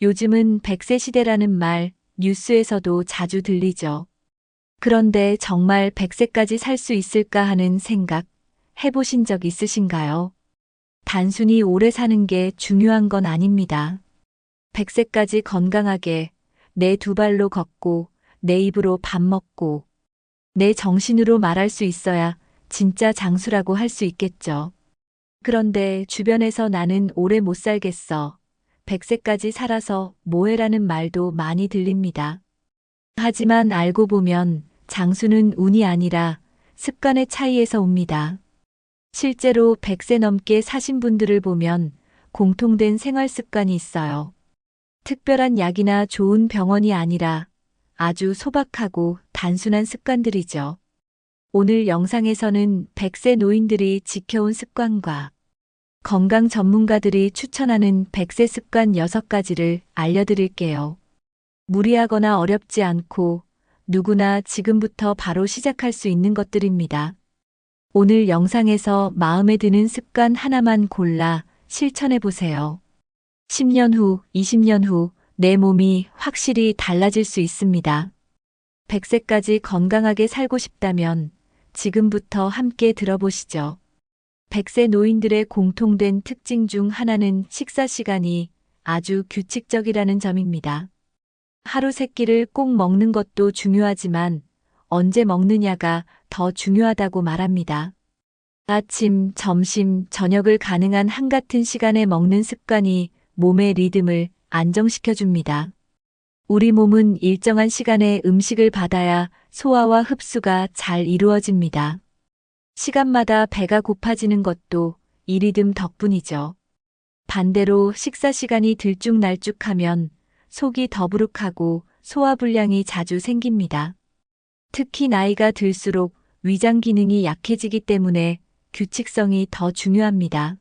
요즘은 100세 시대라는 말 뉴스에서도 자주 들리죠. 그런데 정말 100세까지 살 수 있을까 하는 생각 해보신 적 있으신가요? 단순히 오래 사는 게 중요한 건 아닙니다. 100세까지 건강하게 내 두 발로 걷고 내 입으로 밥 먹고 내 정신으로 말할 수 있어야 진짜 장수라고 할 수 있겠죠. 그런데 주변에서 나는 오래 못 살겠어. 100세까지 살아서 뭐해라는 말도 많이 들립니다. 하지만 알고 보면 장수는 운이 아니라 습관의 차이에서 옵니다. 실제로 100세 넘게 사신 분들을 보면 공통된 생활 습관이 있어요. 특별한 약이나 좋은 병원이 아니라 아주 소박하고 단순한 습관들이죠. 오늘 영상에서는 100세 노인들이 지켜온 습관과 건강 전문가들이 추천하는 100세 습관 6가지를 알려드릴게요. 무리하거나 어렵지 않고 누구나 지금부터 바로 시작할 수 있는 것들입니다. 오늘 영상에서 마음에 드는 습관 하나만 골라 실천해 보세요. 10년 후, 20년 후 내 몸이 확실히 달라질 수 있습니다. 100세까지 건강하게 살고 싶다면 지금부터 함께 들어보시죠. 100세 노인들의 공통된 특징 중 하나는 식사 시간이 아주 규칙적이라는 점입니다. 하루 3끼를 꼭 먹는 것도 중요하지만 언제 먹느냐가 더 중요하다고 말합니다. 아침, 점심, 저녁을 가능한 한같은 시간에 먹는 습관이 몸의 리듬을 안정시켜줍니다. 우리 몸은 일정한 시간에 음식을 받아야 소화와 흡수가 잘 이루어집니다. 시간마다 배가 고파지는 것도 이 리듬 덕분이죠. 반대로 식사 시간이 들쭉날쭉하면 속이 더부룩하고 소화불량이 자주 생깁니다. 특히 나이가 들수록 위장 기능이 약해지기 때문에 규칙성이 더 중요합니다.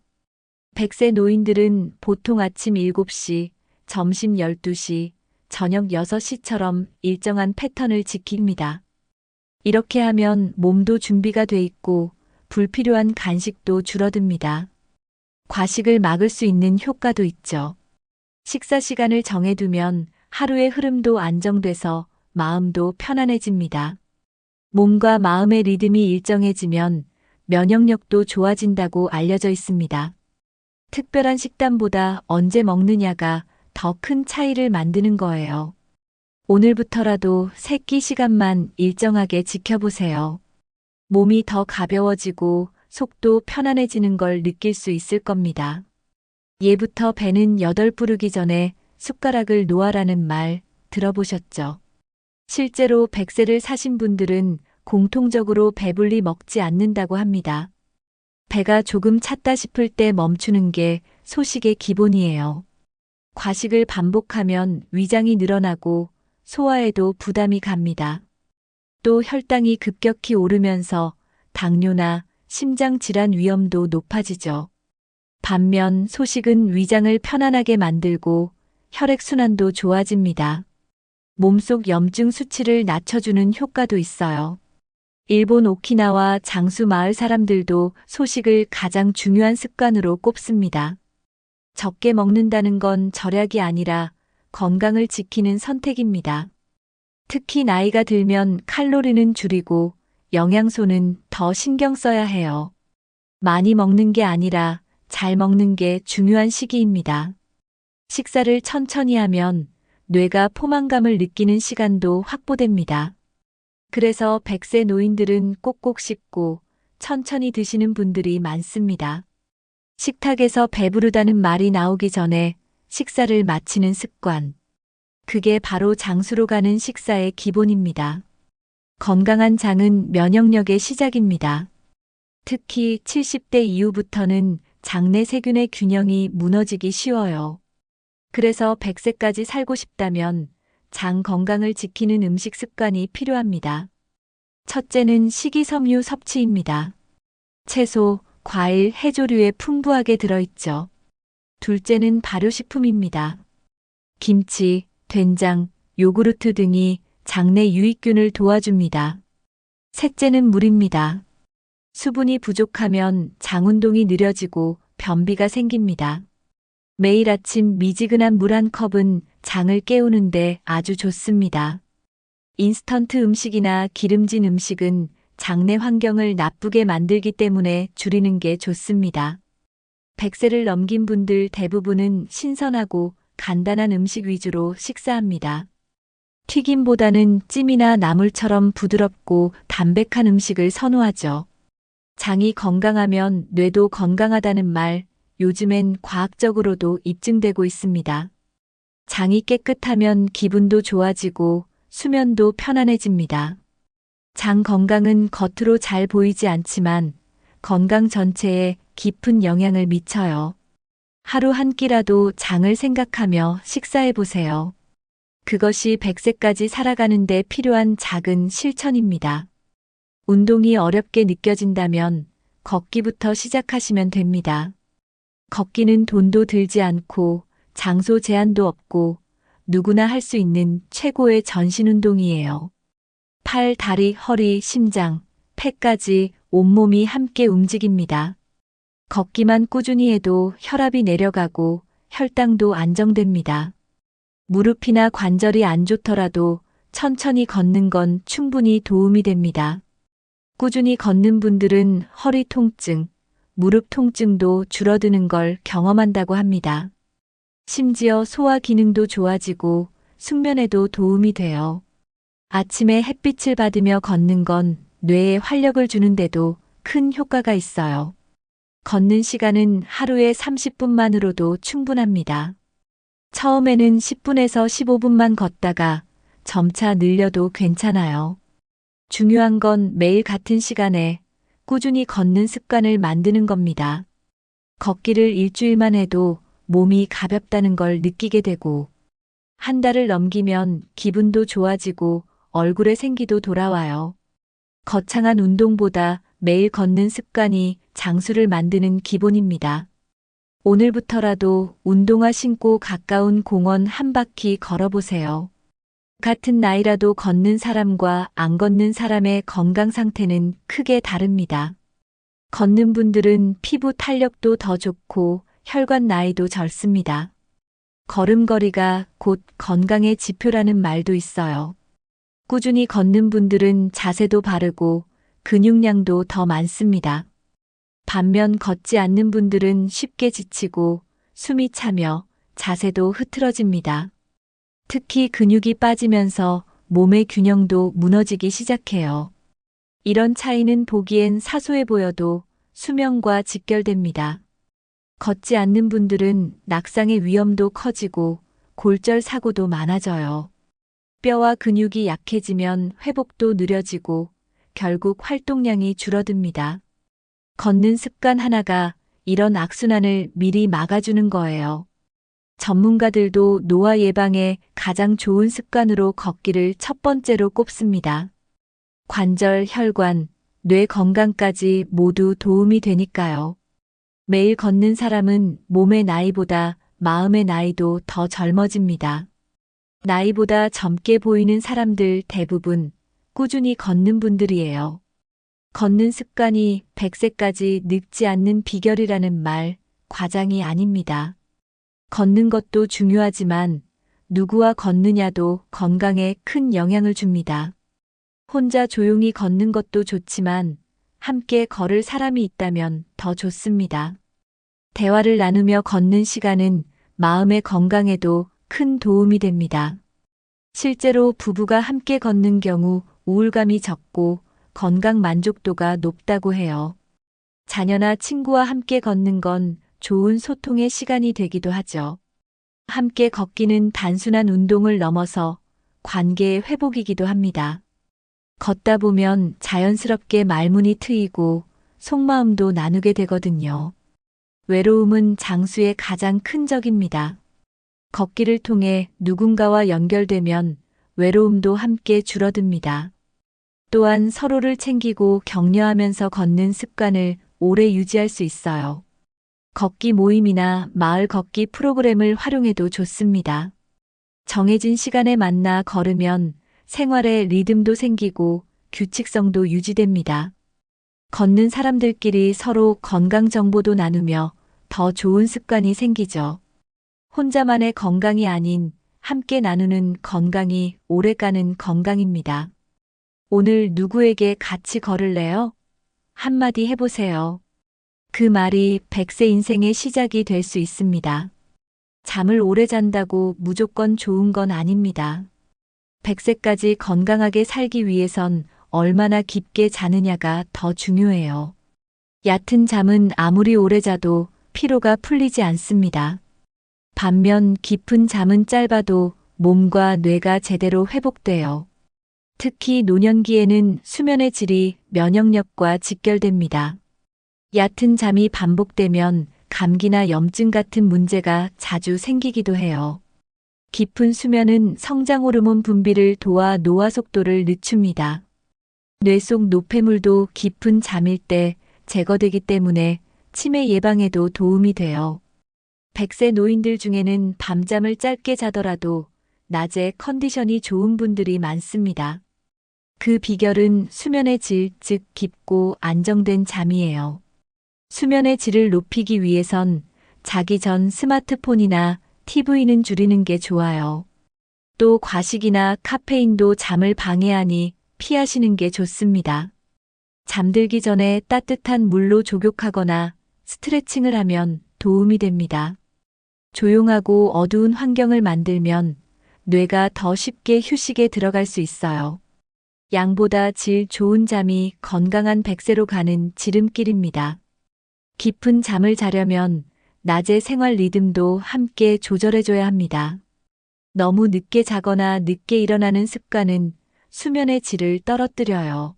100세 노인들은 보통 아침 7시, 점심 12시, 저녁 6시처럼 일정한 패턴을 지킵니다. 이렇게 하면 몸도 준비가 돼 있고 불필요한 간식도 줄어듭니다. 과식을 막을 수 있는 효과도 있죠. 식사 시간을 정해두면 하루의 흐름도 안정돼서 마음도 편안해집니다. 몸과 마음의 리듬이 일정해지면 면역력도 좋아진다고 알려져 있습니다. 특별한 식단보다 언제 먹느냐가 더 큰 차이를 만드는 거예요. 오늘부터라도 3끼 시간만 일정하게 지켜보세요. 몸이 더 가벼워지고 속도 편안해지는 걸 느낄 수 있을 겁니다. 예부터 배는 8부르기 전에 숟가락을 놓아라는 말 들어보셨죠? 실제로 100세를 사신 분들은 공통적으로 배불리 먹지 않는다고 합니다. 배가 조금 찼다 싶을 때 멈추는 게 소식의 기본이에요. 과식을 반복하면 위장이 늘어나고 소화에도 부담이 갑니다. 또 혈당이 급격히 오르면서 당뇨나 심장 질환 위험도 높아지죠. 반면 소식은 위장을 편안하게 만들고 혈액순환도 좋아집니다. 몸속 염증 수치를 낮춰주는 효과도 있어요. 일본 오키나와 장수 마을 사람들도 소식을 가장 중요한 습관으로 꼽습니다. 적게 먹는다는 건 절약이 아니라 건강을 지키는 선택입니다. 특히 나이가 들면 칼로리는 줄이고 영양소는 더 신경 써야 해요. 많이 먹는 게 아니라 잘 먹는 게 중요한 시기입니다. 식사를 천천히 하면 뇌가 포만감을 느끼는 시간도 확보됩니다. 그래서 100세 노인들은 꼭꼭 씹고 천천히 드시는 분들이 많습니다. 식탁에서 배부르다는 말이 나오기 전에 식사를 마치는 습관. 그게 바로 장수로 가는 식사의 기본입니다. 건강한 장은 면역력의 시작입니다. 특히 70대 이후부터는 장내 세균의 균형이 무너지기 쉬워요. 그래서 100세까지 살고 싶다면 장 건강을 지키는 음식 습관이 필요합니다. 첫째는 식이섬유 섭취입니다. 채소, 과일, 해조류에 풍부하게 들어있죠. 둘째는 발효식품입니다. 김치, 된장, 요구르트 등이 장내 유익균을 도와줍니다. 셋째는 물입니다. 수분이 부족하면 장 운동이 느려지고 변비가 생깁니다. 매일 아침 미지근한 물 한 컵은 장을 깨우는데 아주 좋습니다. 인스턴트 음식이나 기름진 음식은 장내 환경을 나쁘게 만들기 때문에 줄이는 게 좋습니다. 100세를 넘긴 분들 대부분은 신선하고 간단한 음식 위주로 식사합니다. 튀김보다는 찜이나 나물처럼 부드럽고 담백한 음식을 선호하죠. 장이 건강하면 뇌도 건강하다는 말, 요즘엔 과학적으로도 입증되고 있습니다. 장이 깨끗하면 기분도 좋아지고 수면도 편안해집니다. 장 건강은 겉으로 잘 보이지 않지만 건강 전체에 깊은 영향을 미쳐요. 하루 한 끼라도 장을 생각하며 식사해 보세요. 그것이 100세까지 살아가는 데 필요한 작은 실천입니다. 운동이 어렵게 느껴진다면 걷기부터 시작하시면 됩니다. 걷기는 돈도 들지 않고 장소 제한도 없고 누구나 할 수 있는 최고의 전신 운동이에요. 팔, 다리, 허리, 심장, 폐까지 온몸이 함께 움직입니다. 걷기만 꾸준히 해도 혈압이 내려가고 혈당도 안정됩니다. 무릎이나 관절이 안 좋더라도 천천히 걷는 건 충분히 도움이 됩니다. 꾸준히 걷는 분들은 허리 통증, 무릎 통증도 줄어드는 걸 경험한다고 합니다. 심지어 소화 기능도 좋아지고 숙면에도 도움이 돼요. 아침에 햇빛을 받으며 걷는 건 뇌에 활력을 주는데도 큰 효과가 있어요. 걷는 시간은 하루에 30분만으로도 충분합니다. 처음에는 10분에서 15분만 걷다가 점차 늘려도 괜찮아요. 중요한 건 매일 같은 시간에 꾸준히 걷는 습관을 만드는 겁니다. 걷기를 일주일만 해도 몸이 가볍다는 걸 느끼게 되고 한 달을 넘기면 기분도 좋아지고 얼굴에 생기도 돌아와요. 거창한 운동보다 매일 걷는 습관이 장수를 만드는 기본입니다. 오늘부터라도 운동화 신고 가까운 공원 한 바퀴 걸어보세요. 같은 나이라도 걷는 사람과 안 걷는 사람의 건강 상태는 크게 다릅니다. 걷는 분들은 피부 탄력도 더 좋고 혈관 나이도 젊습니다. 걸음걸이가 곧 건강의 지표라는 말도 있어요. 꾸준히 걷는 분들은 자세도 바르고 근육량도 더 많습니다. 반면 걷지 않는 분들은 쉽게 지치고 숨이 차며 자세도 흐트러집니다. 특히 근육이 빠지면서 몸의 균형도 무너지기 시작해요. 이런 차이는 보기엔 사소해 보여도 수명과 직결됩니다. 걷지 않는 분들은 낙상의 위험도 커지고 골절 사고도 많아져요. 뼈와 근육이 약해지면 회복도 느려지고 결국 활동량이 줄어듭니다. 걷는 습관 하나가 이런 악순환을 미리 막아주는 거예요. 전문가들도 노화 예방에 가장 좋은 습관으로 걷기를 첫 번째로 꼽습니다. 관절, 혈관, 뇌 건강까지 모두 도움이 되니까요. 매일 걷는 사람은 몸의 나이보다 마음의 나이도 더 젊어집니다. 나이보다 젊게 보이는 사람들 대부분 꾸준히 걷는 분들이에요. 걷는 습관이 100세까지 늙지 않는 비결이라는 말, 과장이 아닙니다. 걷는 것도 중요하지만 누구와 걷느냐도 건강에 큰 영향을 줍니다. 혼자 조용히 걷는 것도 좋지만 함께 걸을 사람이 있다면 더 좋습니다. 대화를 나누며 걷는 시간은 마음의 건강에도 큰 도움이 됩니다. 실제로 부부가 함께 걷는 경우 우울감이 적고 건강 만족도가 높다고 해요. 자녀나 친구와 함께 걷는 건 좋은 소통의 시간이 되기도 하죠. 함께 걷기는 단순한 운동을 넘어서 관계의 회복이기도 합니다. 걷다 보면 자연스럽게 말문이 트이고 속마음도 나누게 되거든요. 외로움은 장수의 가장 큰 적입니다. 걷기를 통해 누군가와 연결되면 외로움도 함께 줄어듭니다. 또한 서로를 챙기고 격려하면서 걷는 습관을 오래 유지할 수 있어요. 걷기 모임이나 마을 걷기 프로그램을 활용해도 좋습니다. 정해진 시간에 만나 걸으면 생활에 리듬도 생기고 규칙성도 유지됩니다. 걷는 사람들끼리 서로 건강 정보도 나누며 더 좋은 습관이 생기죠. 혼자만의 건강이 아닌 함께 나누는 건강이 오래가는 건강입니다. 오늘 누구에게 같이 걸을래요? 한마디 해보세요. 그 말이 100세 인생의 시작이 될 수 있습니다. 잠을 오래 잔다고 무조건 좋은 건 아닙니다. 100세까지 건강하게 살기 위해선 얼마나 깊게 자느냐가 더 중요해요. 얕은 잠은 아무리 오래 자도 피로가 풀리지 않습니다. 반면 깊은 잠은 짧아도 몸과 뇌가 제대로 회복돼요. 특히 노년기에는 수면의 질이 면역력과 직결됩니다. 얕은 잠이 반복되면 감기나 염증 같은 문제가 자주 생기기도 해요. 깊은 수면은 성장 호르몬 분비를 도와 노화 속도를 늦춥니다. 뇌 속 노폐물도 깊은 잠일 때 제거되기 때문에 치매 예방에도 도움이 돼요. 100세 노인들 중에는 밤잠을 짧게 자더라도 낮에 컨디션이 좋은 분들이 많습니다. 그 비결은 수면의 질, 즉 깊고 안정된 잠이에요. 수면의 질을 높이기 위해선 자기 전 스마트폰이나 TV는 줄이는 게 좋아요. 또 과식이나 카페인도 잠을 방해하니 피하시는 게 좋습니다. 잠들기 전에 따뜻한 물로 조격하거나 스트레칭을 하면 도움이 됩니다. 조용하고 어두운 환경을 만들면 뇌가 더 쉽게 휴식에 들어갈 수 있어요. 양보다 질 좋은 잠이 건강한 100세로 가는 지름길입니다. 깊은 잠을 자려면 낮의 생활 리듬도 함께 조절해줘야 합니다. 너무 늦게 자거나 늦게 일어나는 습관은 수면의 질을 떨어뜨려요.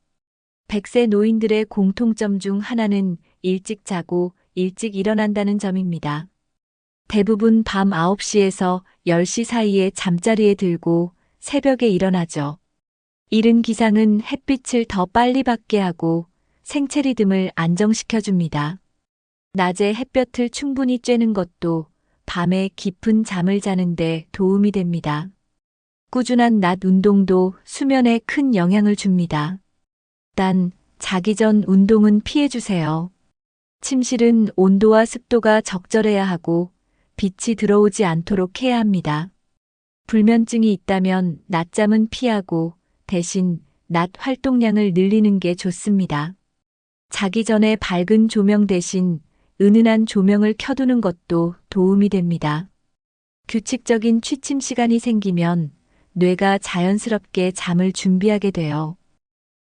100세 노인들의 공통점 중 하나는 일찍 자고 일찍 일어난다는 점입니다. 대부분 밤 9시에서 10시 사이에 잠자리에 들고 새벽에 일어나죠. 이른 기상은 햇빛을 더 빨리 받게 하고 생체 리듬을 안정시켜줍니다. 낮에 햇볕을 충분히 쬐는 것도 밤에 깊은 잠을 자는데 도움이 됩니다. 꾸준한 낮 운동도 수면에 큰 영향을 줍니다. 단, 자기 전 운동은 피해주세요. 침실은 온도와 습도가 적절해야 하고 빛이 들어오지 않도록 해야 합니다. 불면증이 있다면 낮잠은 피하고 대신 낮 활동량을 늘리는 게 좋습니다. 자기 전에 밝은 조명 대신 은은한 조명을 켜두는 것도 도움이 됩니다. 규칙적인 취침 시간이 생기면 뇌가 자연스럽게 잠을 준비하게 돼요.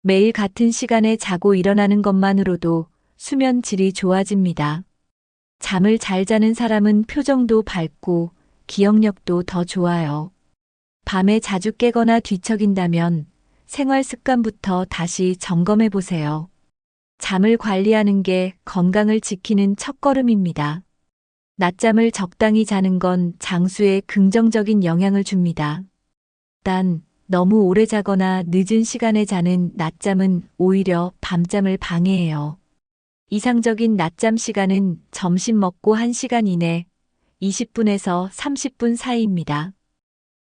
매일 같은 시간에 자고 일어나는 것만으로도 수면 질이 좋아집니다. 잠을 잘 자는 사람은 표정도 밝고 기억력도 더 좋아요. 밤에 자주 깨거나 뒤척인다면 생활 습관부터 다시 점검해 보세요. 잠을 관리하는 게 건강을 지키는 첫걸음입니다. 낮잠을 적당히 자는 건 장수에 긍정적인 영향을 줍니다. 단, 너무 오래 자거나 늦은 시간에 자는 낮잠은 오히려 밤잠을 방해해요. 이상적인 낮잠 시간은 점심 먹고 1시간 이내 20분에서 30분 사이입니다.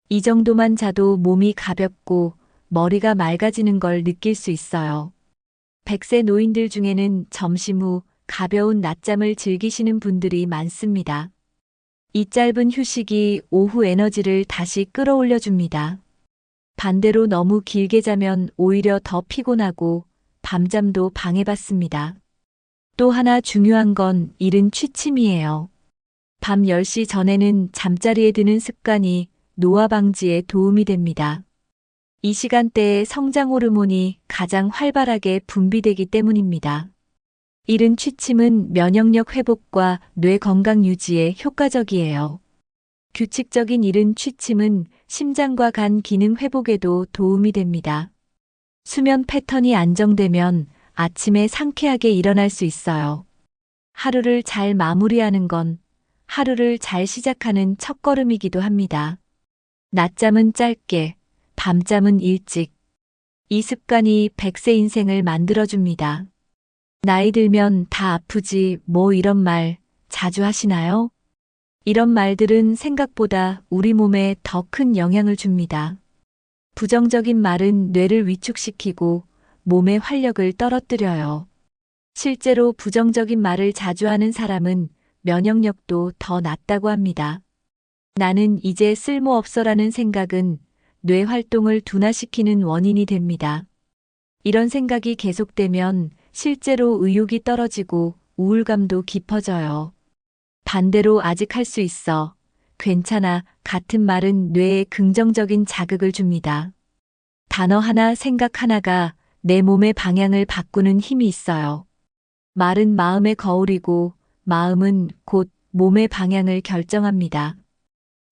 이 정도만 자도 몸이 가볍고 머리가 맑아지는 걸 느낄 수 있어요. 100세 노인들 중에는 점심 후 가벼운 낮잠을 즐기시는 분들이 많습니다. 이 짧은 휴식이 오후 에너지를 다시 끌어올려 줍니다. 반대로 너무 길게 자면 오히려 더 피곤하고 밤잠도 방해받습니다. 또 하나 중요한 건 이른 취침이에요. 밤 10시 전에는 잠자리에 드는 습관이 노화 방지에 도움이 됩니다. 이 시간대에 성장 호르몬이 가장 활발하게 분비되기 때문입니다. 이른 취침은 면역력 회복과 뇌 건강 유지에 효과적이에요. 규칙적인 이른 취침은 심장과 간 기능 회복에도 도움이 됩니다. 수면 패턴이 안정되면 아침에 상쾌하게 일어날 수 있어요. 하루를 잘 마무리하는 건 하루를 잘 시작하는 첫걸음이기도 합니다. 낮잠은 짧게, 밤잠은 일찍. 이 습관이 100세 인생을 만들어줍니다. 나이 들면 다 아프지 뭐 이런 말 자주 하시나요? 이런 말들은 생각보다 우리 몸에 더 큰 영향을 줍니다. 부정적인 말은 뇌를 위축시키고 몸의 활력을 떨어뜨려요. 실제로 부정적인 말을 자주 하는 사람은 면역력도 더 낮다고 합니다. 나는 이제 쓸모없어라는 생각은 뇌 활동을 둔화시키는 원인이 됩니다. 이런 생각이 계속되면 실제로 의욕이 떨어지고 우울감도 깊어져요. 반대로 아직 할 수 있어, 괜찮아 같은 말은 뇌에 긍정적인 자극을 줍니다. 단어 하나, 생각 하나가 내 몸의 방향을 바꾸는 힘이 있어요. 말은 마음의 거울이고 마음은 곧 몸의 방향을 결정합니다.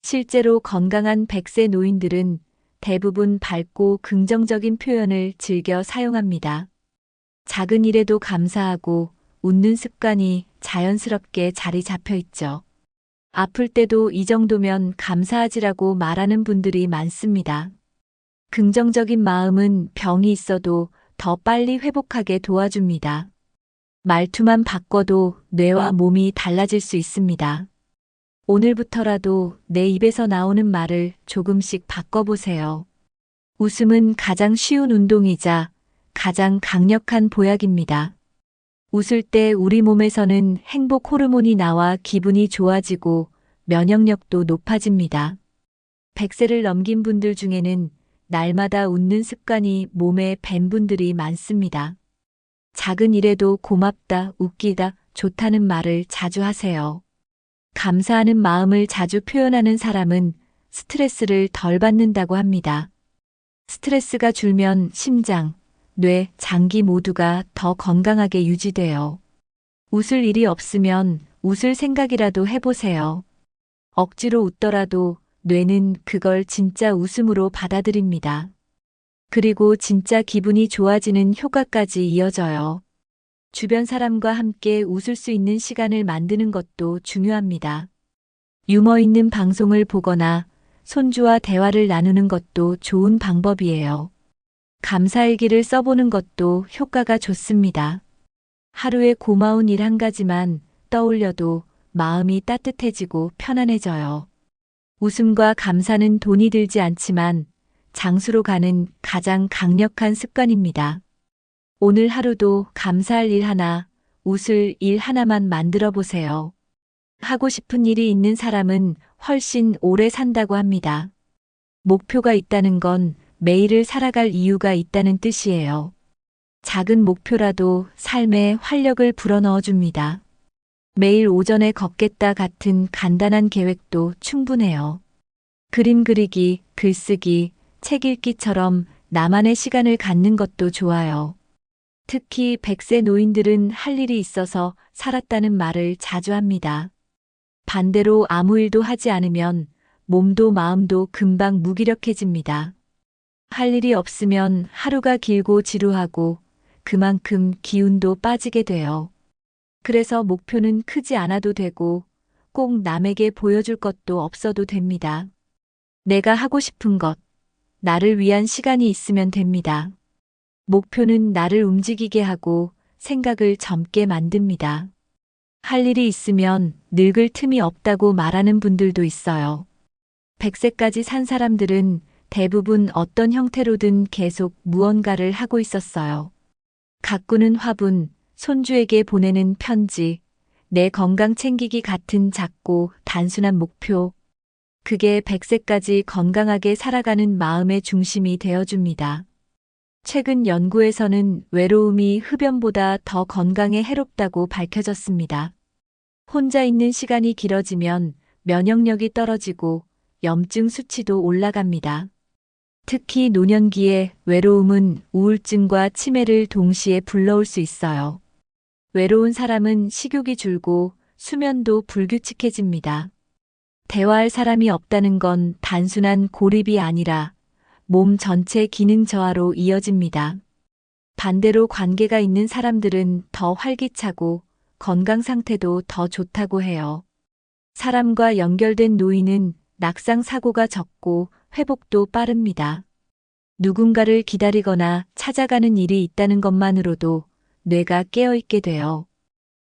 실제로 건강한 100세 노인들은 대부분 밝고 긍정적인 표현을 즐겨 사용합니다. 작은 일에도 감사하고 웃는 습관이 자연스럽게 자리 잡혀 있죠. 아플 때도 이 정도면 감사하지라고 말하는 분들이 많습니다. 긍정적인 마음은 병이 있어도 더 빨리 회복하게 도와줍니다. 말투만 바꿔도 뇌와 몸이 달라질 수 있습니다. 오늘부터라도 내 입에서 나오는 말을 조금씩 바꿔보세요. 웃음은 가장 쉬운 운동이자 가장 강력한 보약입니다. 웃을 때 우리 몸에서는 행복 호르몬이 나와 기분이 좋아지고 면역력도 높아집니다. 100세를 넘긴 분들 중에는 날마다 웃는 습관이 몸에 밴 분들이 많습니다. 작은 일에도 고맙다, 웃기다, 좋다는 말을 자주 하세요. 감사하는 마음을 자주 표현하는 사람은 스트레스를 덜 받는다고 합니다. 스트레스가 줄면 심장, 뇌, 장기 모두가 더 건강하게 유지돼요. 웃을 일이 없으면 웃을 생각이라도 해보세요. 억지로 웃더라도 뇌는 그걸 진짜 웃음으로 받아들입니다. 그리고 진짜 기분이 좋아지는 효과까지 이어져요. 주변 사람과 함께 웃을 수 있는 시간을 만드는 것도 중요합니다. 유머 있는 방송을 보거나 손주와 대화를 나누는 것도 좋은 방법이에요. 감사일기를 써보는 것도 효과가 좋습니다. 하루에 고마운 일 한 가지만 떠올려도 마음이 따뜻해지고 편안해져요. 웃음과 감사는 돈이 들지 않지만 장수로 가는 가장 강력한 습관입니다. 오늘 하루도 감사할 일 하나, 웃을 일 하나만 만들어 보세요. 하고 싶은 일이 있는 사람은 훨씬 오래 산다고 합니다. 목표가 있다는 건 매일을 살아갈 이유가 있다는 뜻이에요. 작은 목표라도 삶에 활력을 불어넣어 줍니다. 매일 오전에 걷겠다 같은 간단한 계획도 충분해요. 그림 그리기, 글쓰기, 책 읽기처럼 나만의 시간을 갖는 것도 좋아요. 특히 100세 노인들은 할 일이 있어서 살았다는 말을 자주 합니다. 반대로 아무 일도 하지 않으면 몸도 마음도 금방 무기력해집니다. 할 일이 없으면 하루가 길고 지루하고 그만큼 기운도 빠지게 돼요. 그래서 목표는 크지 않아도 되고 꼭 남에게 보여줄 것도 없어도 됩니다. 내가 하고 싶은 것, 나를 위한 시간이 있으면 됩니다. 목표는 나를 움직이게 하고 생각을 젊게 만듭니다. 할 일이 있으면 늙을 틈이 없다고 말하는 분들도 있어요. 100세까지 산 사람들은 대부분 어떤 형태로든 계속 무언가를 하고 있었어요. 가꾸는 화분, 손주에게 보내는 편지, 내 건강 챙기기 같은 작고 단순한 목표. 그게 100세까지 건강하게 살아가는 마음의 중심이 되어줍니다. 최근 연구에서는 외로움이 흡연보다 더 건강에 해롭다고 밝혀졌습니다. 혼자 있는 시간이 길어지면 면역력이 떨어지고 염증 수치도 올라갑니다. 특히 노년기에 외로움은 우울증과 치매를 동시에 불러올 수 있어요. 외로운 사람은 식욕이 줄고 수면도 불규칙해집니다. 대화할 사람이 없다는 건 단순한 고립이 아니라 몸 전체 기능 저하로 이어집니다. 반대로 관계가 있는 사람들은 더 활기차고 건강 상태도 더 좋다고 해요. 사람과 연결된 노인은 낙상 사고가 적고 회복도 빠릅니다. 누군가를 기다리거나 찾아가는 일이 있다는 것만으로도 뇌가 깨어있게 돼요.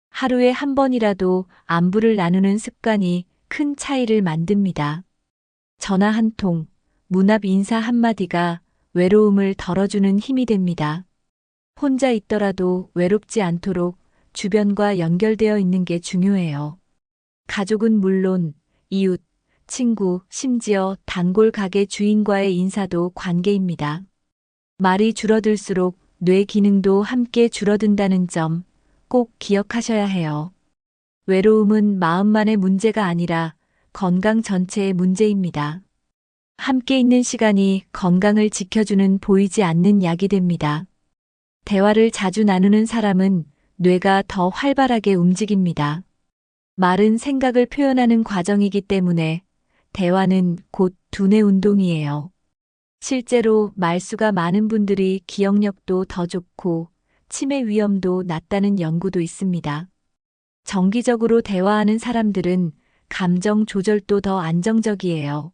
하루에 한 번이라도 안부를 나누는 습관이 큰 차이를 만듭니다. 전화 한 통, 문 앞 인사 한마디가 외로움을 덜어주는 힘이 됩니다. 혼자 있더라도 외롭지 않도록 주변과 연결되어 있는 게 중요해요. 가족은 물론 이웃, 친구, 심지어 단골 가게 주인과의 인사도 관계입니다. 말이 줄어들수록 뇌 기능도 함께 줄어든다는 점 꼭 기억하셔야 해요. 외로움은 마음만의 문제가 아니라 건강 전체의 문제입니다. 함께 있는 시간이 건강을 지켜주는 보이지 않는 약이 됩니다. 대화를 자주 나누는 사람은 뇌가 더 활발하게 움직입니다. 말은 생각을 표현하는 과정이기 때문에 대화는 곧 두뇌 운동이에요. 실제로 말수가 많은 분들이 기억력도 더 좋고 치매 위험도 낮다는 연구도 있습니다. 정기적으로 대화하는 사람들은 감정 조절도 더 안정적이에요.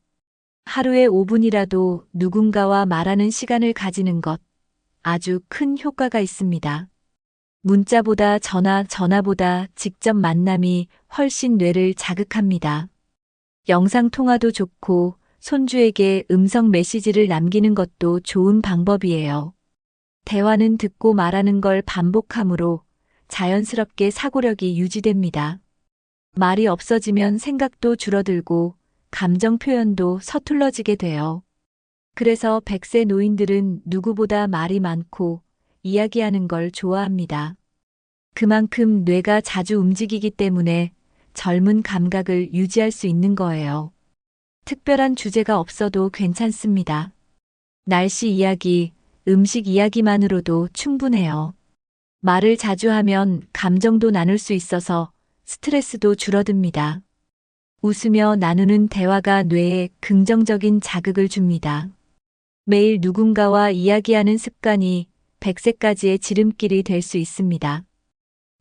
하루에 5분이라도 누군가와 말하는 시간을 가지는 것 아주 큰 효과가 있습니다. 문자보다 전화보다 직접 만남이 훨씬 뇌를 자극합니다. 영상통화도 좋고 손주에게 음성 메시지를 남기는 것도 좋은 방법이에요. 대화는 듣고 말하는 걸 반복함으로 자연스럽게 사고력이 유지됩니다. 말이 없어지면 생각도 줄어들고 감정 표현도 서툴러지게 돼요. 그래서 100세 노인들은 누구보다 말이 많고 이야기하는 걸 좋아합니다. 그만큼 뇌가 자주 움직이기 때문에 젊은 감각을 유지할 수 있는 거예요. 특별한 주제가 없어도 괜찮습니다. 날씨 이야기, 음식 이야기만으로도 충분해요. 말을 자주 하면 감정도 나눌 수 있어서 스트레스도 줄어듭니다. 웃으며 나누는 대화가 뇌에 긍정적인 자극을 줍니다. 매일 누군가와 이야기하는 습관이 100세까지의 지름길이 될 수 있습니다.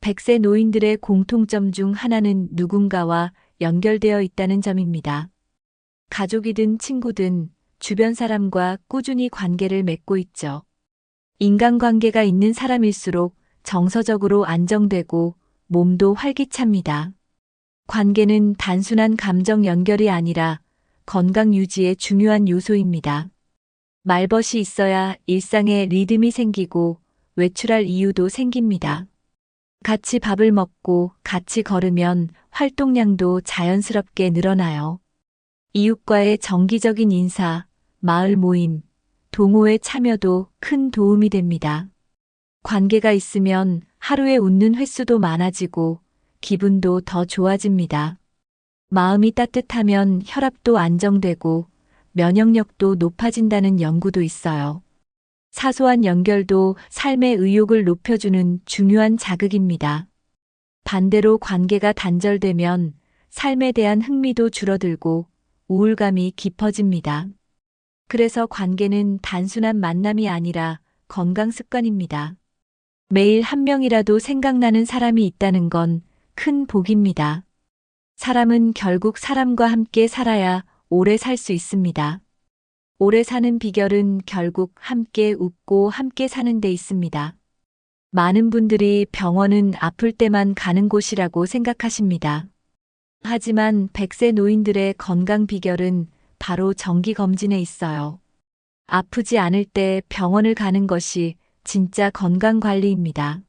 100세 노인들의 공통점 중 하나는 누군가와 연결되어 있다는 점입니다. 가족이든 친구든 주변 사람과 꾸준히 관계를 맺고 있죠. 인간관계가 있는 사람일수록 정서적으로 안정되고 몸도 활기찹니다. 관계는 단순한 감정 연결이 아니라 건강 유지의 중요한 요소입니다. 말벗이 있어야 일상에 리듬이 생기고 외출할 이유도 생깁니다. 같이 밥을 먹고 같이 걸으면 활동량도 자연스럽게 늘어나요. 이웃과의 정기적인 인사, 마을 모임, 동호회 참여도 큰 도움이 됩니다. 관계가 있으면 하루에 웃는 횟수도 많아지고 기분도 더 좋아집니다. 마음이 따뜻하면 혈압도 안정되고 면역력도 높아진다는 연구도 있어요. 사소한 연결도 삶의 의욕을 높여주는 중요한 자극입니다. 반대로 관계가 단절되면 삶에 대한 흥미도 줄어들고 우울감이 깊어집니다. 그래서 관계는 단순한 만남이 아니라 건강 습관입니다. 매일 한 명이라도 생각나는 사람이 있다는 건 큰 복입니다. 사람은 결국 사람과 함께 살아야 오래 살 수 있습니다. 오래 사는 비결은 결국 함께 웃고 함께 사는 데 있습니다. 많은 분들이 병원은 아플 때만 가는 곳이라고 생각하십니다. 하지만 100세 노인들의 건강 비결은 바로 정기검진에 있어요. 아프지 않을 때 병원을 가는 것이 진짜 건강관리입니다.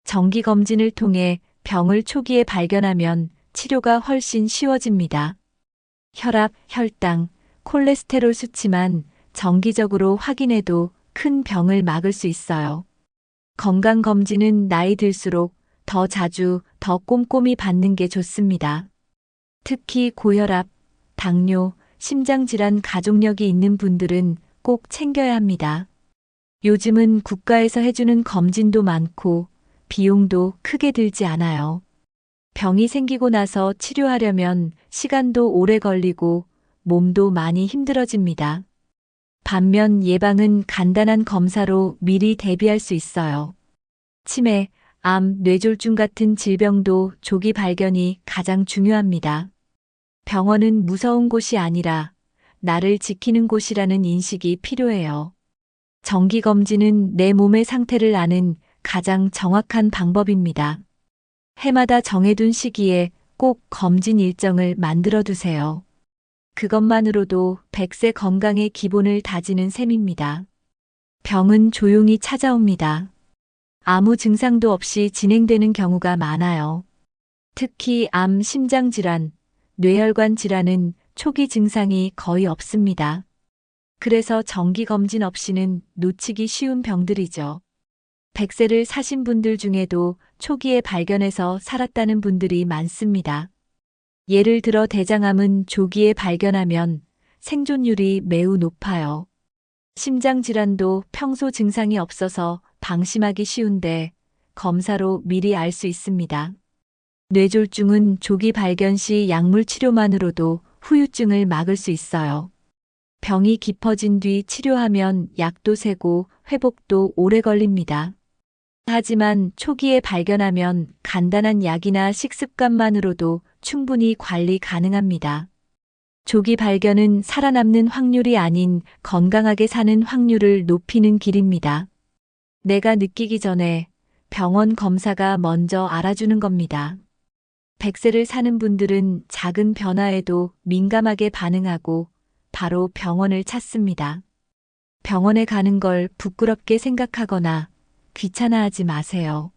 정기검진을 통해 병을 초기에 발견하면 치료가 훨씬 쉬워집니다. 혈압, 혈당, 콜레스테롤 수치만 정기적으로 확인해도 큰 병을 막을 수 있어요. 건강검진은 나이 들수록 더 자주, 더 꼼꼼히 받는 게 좋습니다. 특히 고혈압, 당뇨, 심장질환 가족력이 있는 분들은 꼭 챙겨야 합니다. 요즘은 국가에서 해주는 검진도 많고 비용도 크게 들지 않아요. 병이 생기고 나서 치료하려면 시간도 오래 걸리고 몸도 많이 힘들어집니다. 반면 예방은 간단한 검사로 미리 대비할 수 있어요. 치매, 암, 뇌졸중 같은 질병도 조기 발견이 가장 중요합니다. 병원은 무서운 곳이 아니라 나를 지키는 곳이라는 인식이 필요해요. 정기검진은 내 몸의 상태를 아는 가장 정확한 방법입니다. 해마다 정해둔 시기에 꼭 검진 일정을 만들어 두세요. 그것만으로도 100세 건강의 기본을 다지는 셈입니다. 병은 조용히 찾아옵니다. 아무 증상도 없이 진행되는 경우가 많아요. 특히 암, 심장질환, 뇌혈관 질환은 초기 증상이 거의 없습니다. 그래서 정기 검진 없이는 놓치기 쉬운 병들이죠. 100세를 사신 분들 중에도 초기에 발견해서 살았다는 분들이 많습니다. 예를 들어 대장암은 조기에 발견하면 생존율이 매우 높아요. 심장질환도 평소 증상이 없어서 방심하기 쉬운데 검사로 미리 알 수 있습니다. 뇌졸중은 조기 발견 시 약물 치료만으로도 후유증을 막을 수 있어요. 병이 깊어진 뒤 치료하면 약도 세고 회복도 오래 걸립니다. 하지만 초기에 발견하면 간단한 약이나 식습관만으로도 충분히 관리 가능합니다. 조기 발견은 살아남는 확률이 아닌 건강하게 사는 확률을 높이는 길입니다. 내가 느끼기 전에 병원 검사가 먼저 알아주는 겁니다. 100세를 사는 분들은 작은 변화에도 민감하게 반응하고 바로 병원을 찾습니다. 병원에 가는 걸 부끄럽게 생각하거나 귀찮아하지 마세요.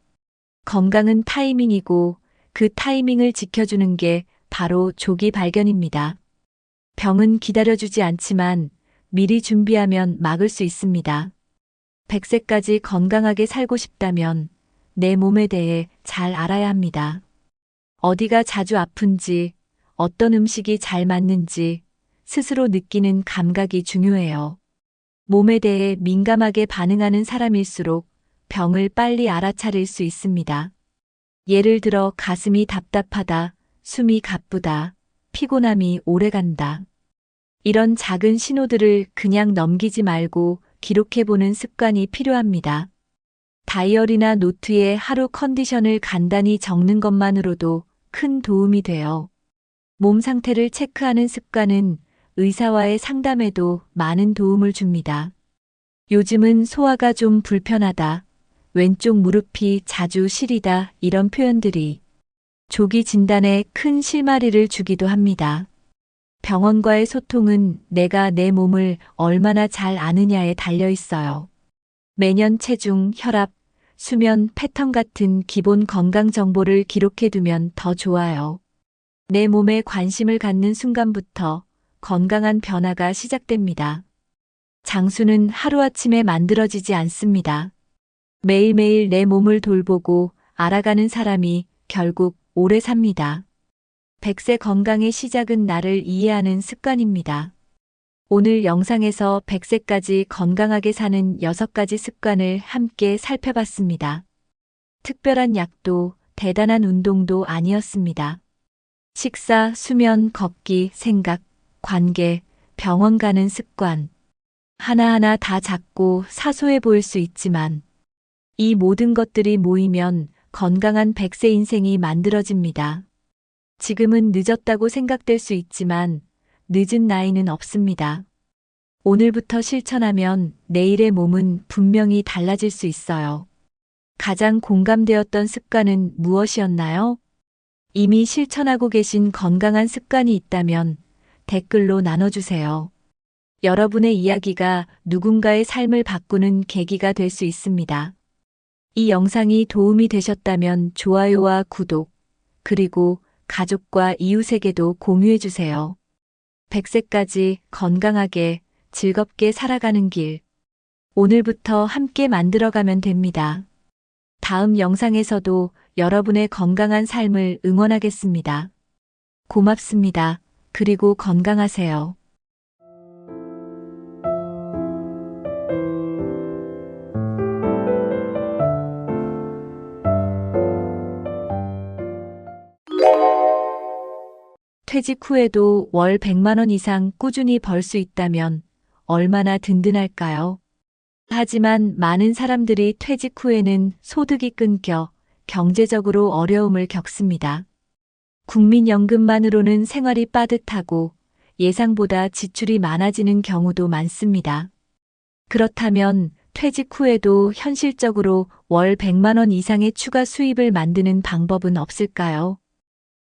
건강은 타이밍이고 그 타이밍을 지켜주는 게 바로 조기 발견입니다. 병은 기다려주지 않지만 미리 준비하면 막을 수 있습니다. 100세까지 건강하게 살고 싶다면 내 몸에 대해 잘 알아야 합니다. 어디가 자주 아픈지, 어떤 음식이 잘 맞는지 스스로 느끼는 감각이 중요해요. 몸에 대해 민감하게 반응하는 사람일수록 병을 빨리 알아차릴 수 있습니다. 예를 들어 가슴이 답답하다, 숨이 가쁘다, 피곤함이 오래간다. 이런 작은 신호들을 그냥 넘기지 말고 기록해보는 습관이 필요합니다. 다이어리나 노트에 하루 컨디션을 간단히 적는 것만으로도 큰 도움이 돼요. 몸 상태를 체크하는 습관은 의사와의 상담에도 많은 도움을 줍니다. 요즘은 소화가 좀 불편하다, 왼쪽 무릎이 자주 시리다 이런 표현들이 조기 진단에 큰 실마리를 주기도 합니다. 병원과의 소통은 내가 내 몸을 얼마나 잘 아느냐에 달려 있어요. 매년 체중, 혈압, 수면 패턴 같은 기본 건강 정보를 기록해두면 더 좋아요. 내 몸에 관심을 갖는 순간부터 건강한 변화가 시작됩니다. 장수는 하루아침에 만들어지지 않습니다. 매일매일 내 몸을 돌보고 알아가는 사람이 결국 오래 삽니다. 100세 건강의 시작은 나를 이해하는 습관입니다. 오늘 영상에서 100세까지 건강하게 사는 6가지 습관을 함께 살펴봤습니다. 특별한 약도 대단한 운동도 아니었습니다. 식사, 수면, 걷기, 생각, 관계, 병원 가는 습관. 하나하나 다 작고 사소해 보일 수 있지만 이 모든 것들이 모이면 건강한 100세 인생이 만들어집니다. 지금은 늦었다고 생각될 수 있지만 늦은 나이는 없습니다. 오늘부터 실천하면 내일의 몸은 분명히 달라질 수 있어요. 가장 공감되었던 습관은 무엇이었나요? 이미 실천하고 계신 건강한 습관이 있다면 댓글로 나눠주세요. 여러분의 이야기가 누군가의 삶을 바꾸는 계기가 될 수 있습니다. 이 영상이 도움이 되셨다면 좋아요와 구독, 그리고 가족과 이웃에게도 공유해주세요. 100세까지 건강하게 즐겁게 살아가는 길. 오늘부터 함께 만들어가면 됩니다. 다음 영상에서도 여러분의 건강한 삶을 응원하겠습니다. 고맙습니다. 그리고 건강하세요. 퇴직 후에도 월 100만 원 이상 꾸준히 벌 수 있다면 얼마나 든든할까요? 하지만 많은 사람들이 퇴직 후에는 소득이 끊겨 경제적으로 어려움을 겪습니다. 국민연금만으로는 생활이 빠듯하고 예상보다 지출이 많아지는 경우도 많습니다. 그렇다면 퇴직 후에도 현실적으로 월 100만 원 이상의 추가 수입을 만드는 방법은 없을까요?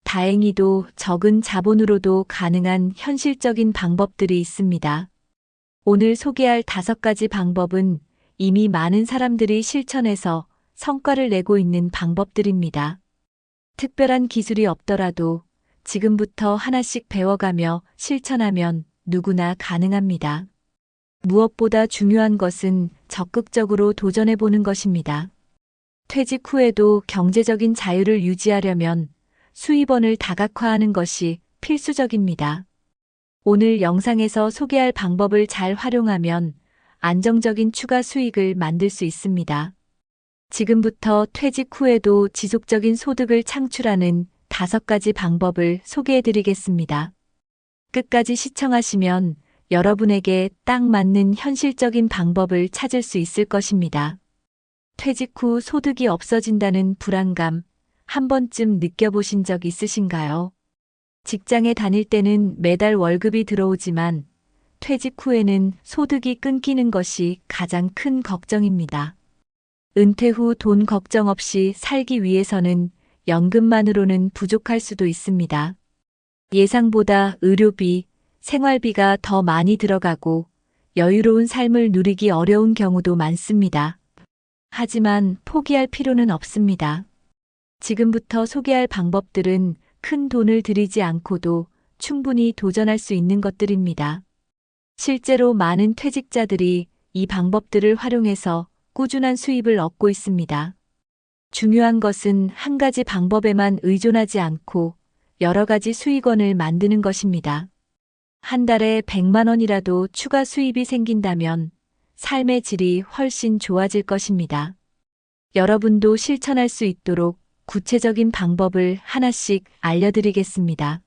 다행히도 적은 자본으로도 가능한 현실적인 방법들이 있습니다. 오늘 소개할 5가지 방법은 이미 많은 사람들이 실천해서 성과를 내고 있는 방법들입니다. 특별한 기술이 없더라도 지금부터 하나씩 배워가며 실천하면 누구나 가능합니다. 무엇보다 중요한 것은 적극적으로 도전해보는 것입니다. 퇴직 후에도 경제적인 자유를 유지하려면 수입원을 다각화하는 것이 필수적입니다. 오늘 영상에서 소개할 방법을 잘 활용하면 안정적인 추가 수익을 만들 수 있습니다. 지금부터 퇴직 후에도 지속적인 소득을 창출하는 5가지 방법을 소개해 드리겠습니다. 끝까지 시청하시면 여러분에게 딱 맞는 현실적인 방법을 찾을 수 있을 것입니다. 퇴직 후 소득이 없어진다는 불안감 한 번쯤 느껴보신 적 있으신가요? 직장에 다닐 때는 매달 월급이 들어오지만 퇴직 후에는 소득이 끊기는 것이 가장 큰 걱정입니다. 은퇴 후 돈 걱정 없이 살기 위해서는 연금만으로는 부족할 수도 있습니다. 예상보다 의료비, 생활비가 더 많이 들어가고 여유로운 삶을 누리기 어려운 경우도 많습니다. 하지만 포기할 필요는 없습니다. 지금부터 소개할 방법들은 큰 돈을 들이지 않고도 충분히 도전할 수 있는 것들입니다. 실제로 많은 퇴직자들이 이 방법들을 활용해서 꾸준한 수입을 얻고 있습니다. 중요한 것은 한 가지 방법에만 의존하지 않고 여러 가지 수익원을 만드는 것입니다. 한 달에 100만 원이라도 추가 수입이 생긴다면 삶의 질이 훨씬 좋아질 것입니다. 여러분도 실천할 수 있도록 구체적인 방법을 하나씩 알려드리겠습니다.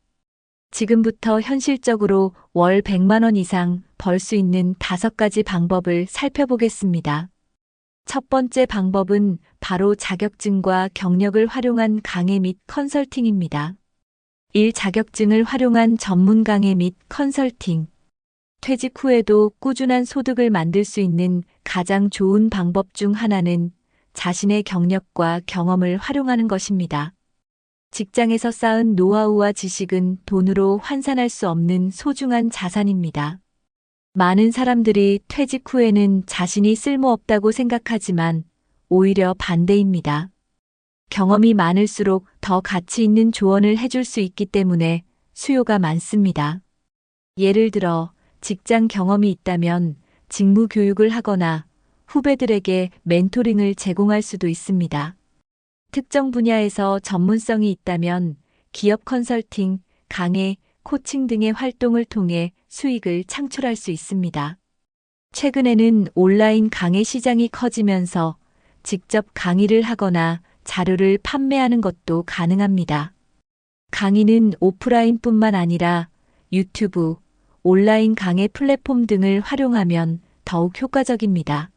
지금부터 현실적으로 월 100만 원 이상 벌 수 있는 5가지 방법을 살펴보겠습니다. 첫 번째 방법은 바로 자격증과 경력을 활용한 강의 및 컨설팅입니다. 1. 자격증을 활용한 전문 강의 및 컨설팅. 퇴직 후에도 꾸준한 소득을 만들 수 있는 가장 좋은 방법 중 하나는 자신의 경력과 경험을 활용하는 것입니다. 직장에서 쌓은 노하우와 지식은 돈으로 환산할 수 없는 소중한 자산입니다. 많은 사람들이 퇴직 후에는 자신이 쓸모없다고 생각하지만 오히려 반대입니다. 경험이 많을수록 더 가치 있는 조언을 해줄 수 있기 때문에 수요가 많습니다. 예를 들어 직장 경험이 있다면 직무 교육을 하거나 후배들에게 멘토링을 제공할 수도 있습니다. 특정 분야에서 전문성이 있다면 기업 컨설팅, 강의, 코칭 등의 활동을 통해 수익을 창출할 수 있습니다. 최근에는 온라인 강의 시장이 커지면서 직접 강의를 하거나 자료를 판매하는 것도 가능합니다. 강의는 오프라인뿐만 아니라 유튜브, 온라인 강의 플랫폼 등을 활용하면 더욱 효과적입니다.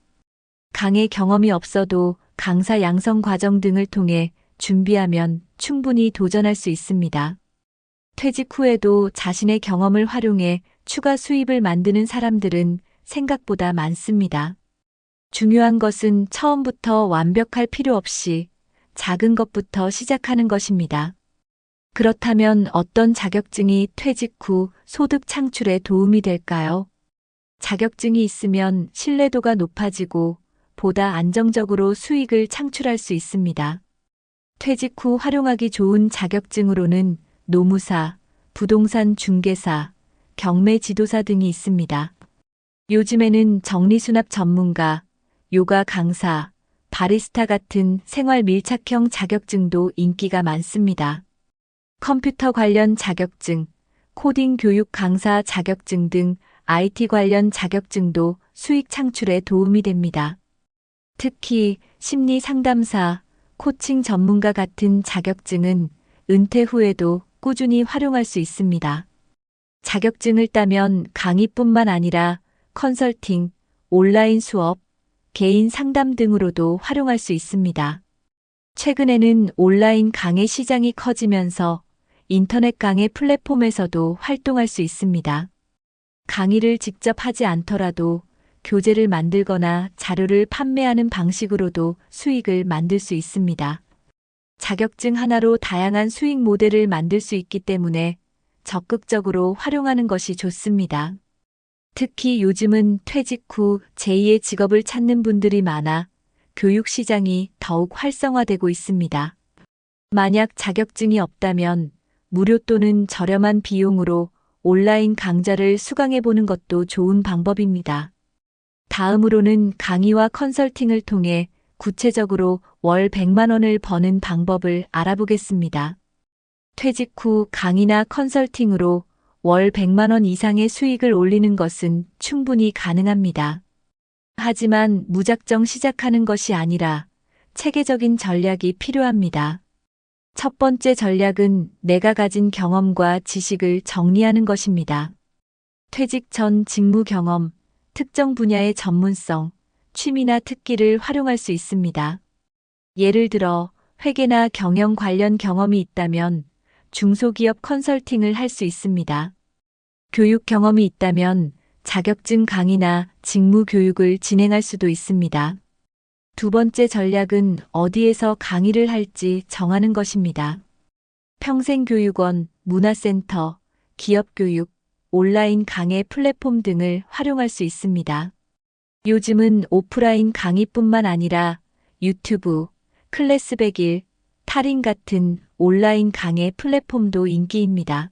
강의 경험이 없어도 강사 양성 과정 등을 통해 준비하면 충분히 도전할 수 있습니다. 퇴직 후에도 자신의 경험을 활용해 추가 수입을 만드는 사람들은 생각보다 많습니다. 중요한 것은 처음부터 완벽할 필요 없이 작은 것부터 시작하는 것입니다. 그렇다면 어떤 자격증이 퇴직 후 소득 창출에 도움이 될까요? 자격증이 있으면 신뢰도가 높아지고 보다 안정적으로 수익을 창출할 수 있습니다. 퇴직 후 활용하기 좋은 자격증으로는 노무사, 부동산 중개사, 경매 지도사 등이 있습니다. 요즘에는 정리수납 전문가, 요가 강사, 바리스타 같은 생활 밀착형 자격증도 인기가 많습니다. 컴퓨터 관련 자격증, 코딩 교육 강사 자격증 등 IT 관련 자격증도 수익 창출에 도움이 됩니다. 특히 심리 상담사, 코칭 전문가 같은 자격증은 은퇴 후에도 꾸준히 활용할 수 있습니다. 자격증을 따면 강의뿐만 아니라 컨설팅, 온라인 수업, 개인 상담 등으로도 활용할 수 있습니다. 최근에는 온라인 강의 시장이 커지면서 인터넷 강의 플랫폼에서도 활동할 수 있습니다. 강의를 직접 하지 않더라도 교재를 만들거나 자료를 판매하는 방식으로도 수익을 만들 수 있습니다. 자격증 하나로 다양한 수익 모델을 만들 수 있기 때문에 적극적으로 활용하는 것이 좋습니다. 특히 요즘은 퇴직 후 제2의 직업을 찾는 분들이 많아 교육 시장이 더욱 활성화되고 있습니다. 만약 자격증이 없다면 무료 또는 저렴한 비용으로 온라인 강좌를 수강해 보는 것도 좋은 방법입니다. 다음으로는 강의와 컨설팅을 통해 구체적으로 월 100만 원을 버는 방법을 알아보겠습니다. 퇴직 후 강의나 컨설팅으로 월 100만 원 이상의 수익을 올리는 것은 충분히 가능합니다. 하지만 무작정 시작하는 것이 아니라 체계적인 전략이 필요합니다. 첫 번째 전략은 내가 가진 경험과 지식을 정리하는 것입니다. 퇴직 전 직무 경험, 특정 분야의 전문성, 취미나 특기를 활용할 수 있습니다. 예를 들어 회계나 경영 관련 경험이 있다면 중소기업 컨설팅을 할 수 있습니다. 교육 경험이 있다면 자격증 강의나 직무 교육을 진행할 수도 있습니다. 두 번째 전략은 어디에서 강의를 할지 정하는 것입니다. 평생교육원, 문화센터, 기업교육, 온라인 강의 플랫폼 등을 활용할 수 있습니다. 요즘은 오프라인 강의뿐만 아니라 유튜브, 클래스 100일, 탈인 같은 온라인 강의 플랫폼도 인기입니다.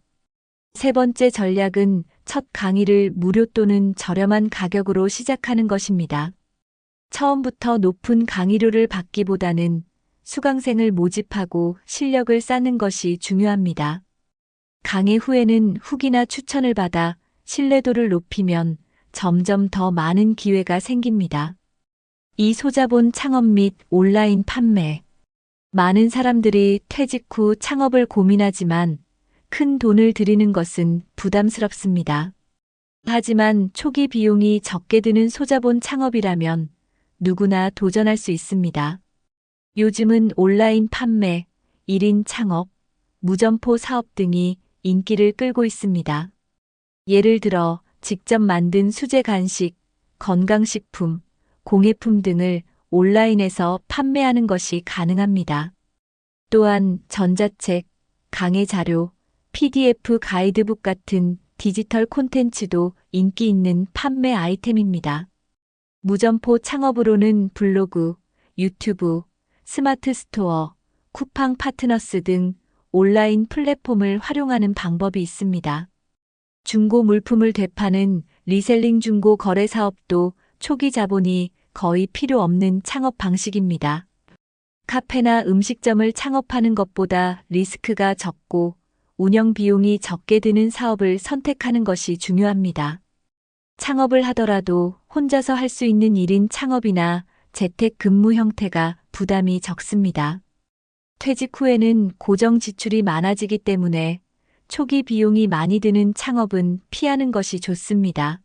세 번째 전략은 첫 강의를 무료 또는 저렴한 가격으로 시작하는 것입니다. 처음부터 높은 강의료를 받기보다는 수강생을 모집하고 실력을 쌓는 것이 중요합니다. 강의 후에는 후기나 추천을 받아 신뢰도를 높이면 점점 더 많은 기회가 생깁니다. 이 소자본 창업 및 온라인 판매. 많은 사람들이 퇴직 후 창업을 고민하지만 큰 돈을 들이는 것은 부담스럽습니다. 하지만 초기 비용이 적게 드는 소자본 창업이라면 누구나 도전할 수 있습니다. 요즘은 온라인 판매, 1인 창업, 무점포 사업 등이 인기를 끌고 있습니다. 예를 들어 직접 만든 수제 간식, 건강식품, 공예품 등을 온라인에서 판매하는 것이 가능합니다. 또한 전자책, 강의 자료, PDF 가이드북 같은 디지털 콘텐츠도 인기 있는 판매 아이템입니다. 무점포 창업으로는 블로그, 유튜브, 스마트 스토어, 쿠팡 파트너스 등 온라인 플랫폼을 활용하는 방법이 있습니다. 중고 물품을 되파는 리셀링 중고 거래 사업도 초기 자본이 거의 필요 없는 창업 방식입니다. 카페나 음식점을 창업하는 것보다 리스크가 적고 운영 비용이 적게 드는 사업을 선택하는 것이 중요합니다. 창업을 하더라도 혼자서 할 수 있는 1인 창업이나 재택 근무 형태가 부담이 적습니다. 퇴직 후에는 고정 지출이 많아지기 때문에 초기 비용이 많이 드는 창업은 피하는 것이 좋습니다.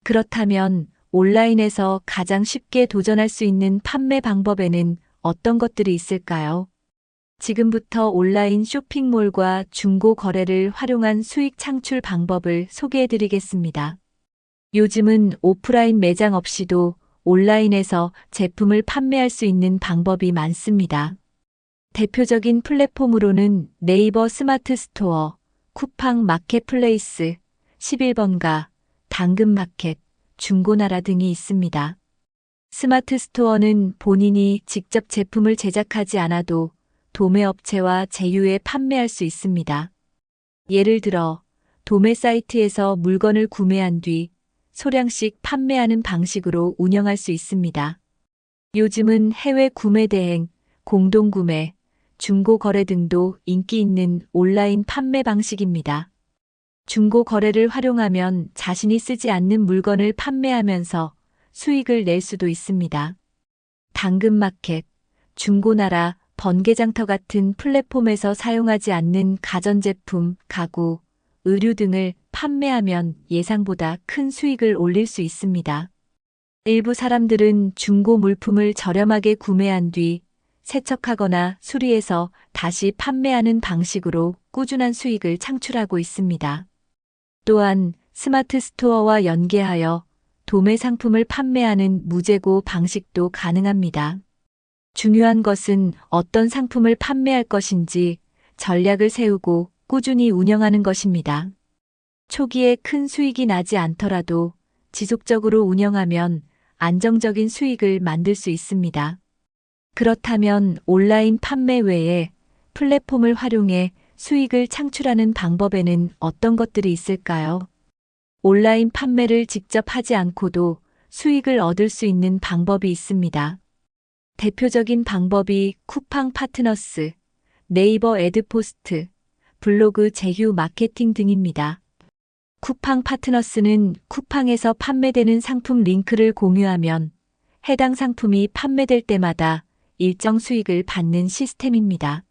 그렇다면 온라인에서 가장 쉽게 도전할 수 있는 판매 방법에는 어떤 것들이 있을까요? 지금부터 온라인 쇼핑몰과 중고 거래를 활용한 수익 창출 방법을 소개해 드리겠습니다. 요즘은 오프라인 매장 없이도 온라인에서 제품을 판매할 수 있는 방법이 많습니다. 대표적인 플랫폼으로는 네이버 스마트 스토어, 쿠팡 마켓플레이스, 11번가, 당근마켓, 중고나라 등이 있습니다. 스마트 스토어는 본인이 직접 제품을 제작하지 않아도 도매업체와 제휴해 판매할 수 있습니다. 예를 들어 도매 사이트에서 물건을 구매한 뒤 소량씩 판매하는 방식으로 운영할 수 있습니다. 요즘은 해외 구매 대행, 공동구매, 중고 거래 등도 인기 있는 온라인 판매 방식입니다. 중고 거래를 활용하면 자신이 쓰지 않는 물건을 판매하면서 수익을 낼 수도 있습니다. 당근마켓, 중고나라, 번개장터 같은 플랫폼에서 사용하지 않는 가전제품, 가구, 의류 등을 판매하면 예상보다 큰 수익을 올릴 수 있습니다. 일부 사람들은 중고 물품을 저렴하게 구매한 뒤 세척하거나 수리해서 다시 판매하는 방식으로 꾸준한 수익을 창출하고 있습니다. 또한 스마트 스토어와 연계하여 도매 상품을 판매하는 무재고 방식도 가능합니다. 중요한 것은 어떤 상품을 판매할 것인지 전략을 세우고 꾸준히 운영하는 것입니다. 초기에 큰 수익이 나지 않더라도 지속적으로 운영하면 안정적인 수익을 만들 수 있습니다. 그렇다면 온라인 판매 외에 플랫폼을 활용해 수익을 창출하는 방법에는 어떤 것들이 있을까요? 온라인 판매를 직접 하지 않고도 수익을 얻을 수 있는 방법이 있습니다. 대표적인 방법이 쿠팡 파트너스, 네이버 애드포스트, 블로그 제휴 마케팅 등입니다. 쿠팡 파트너스는 쿠팡에서 판매되는 상품 링크를 공유하면 해당 상품이 판매될 때마다 일정 수익을 받는 시스템입니다.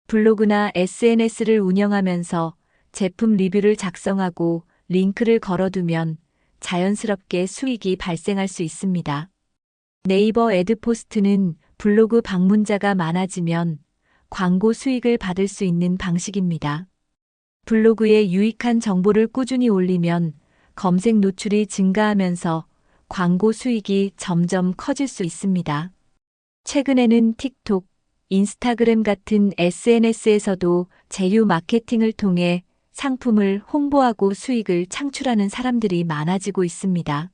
블로그나 SNS를 운영하면서 제품 리뷰를 작성하고 링크를 걸어두면 자연스럽게 수익이 발생할 수 있습니다. 네이버 애드포스트는 블로그 방문자가 많아지면 광고 수익을 받을 수 있는 방식입니다. 블로그에 유익한 정보를 꾸준히 올리면 검색 노출이 증가하면서 광고 수익이 점점 커질 수 있습니다. 최근에는 틱톡, 인스타그램 같은 SNS에서도 제휴 마케팅을 통해 상품을 홍보하고 수익을 창출하는 사람들이 많아지고 있습니다.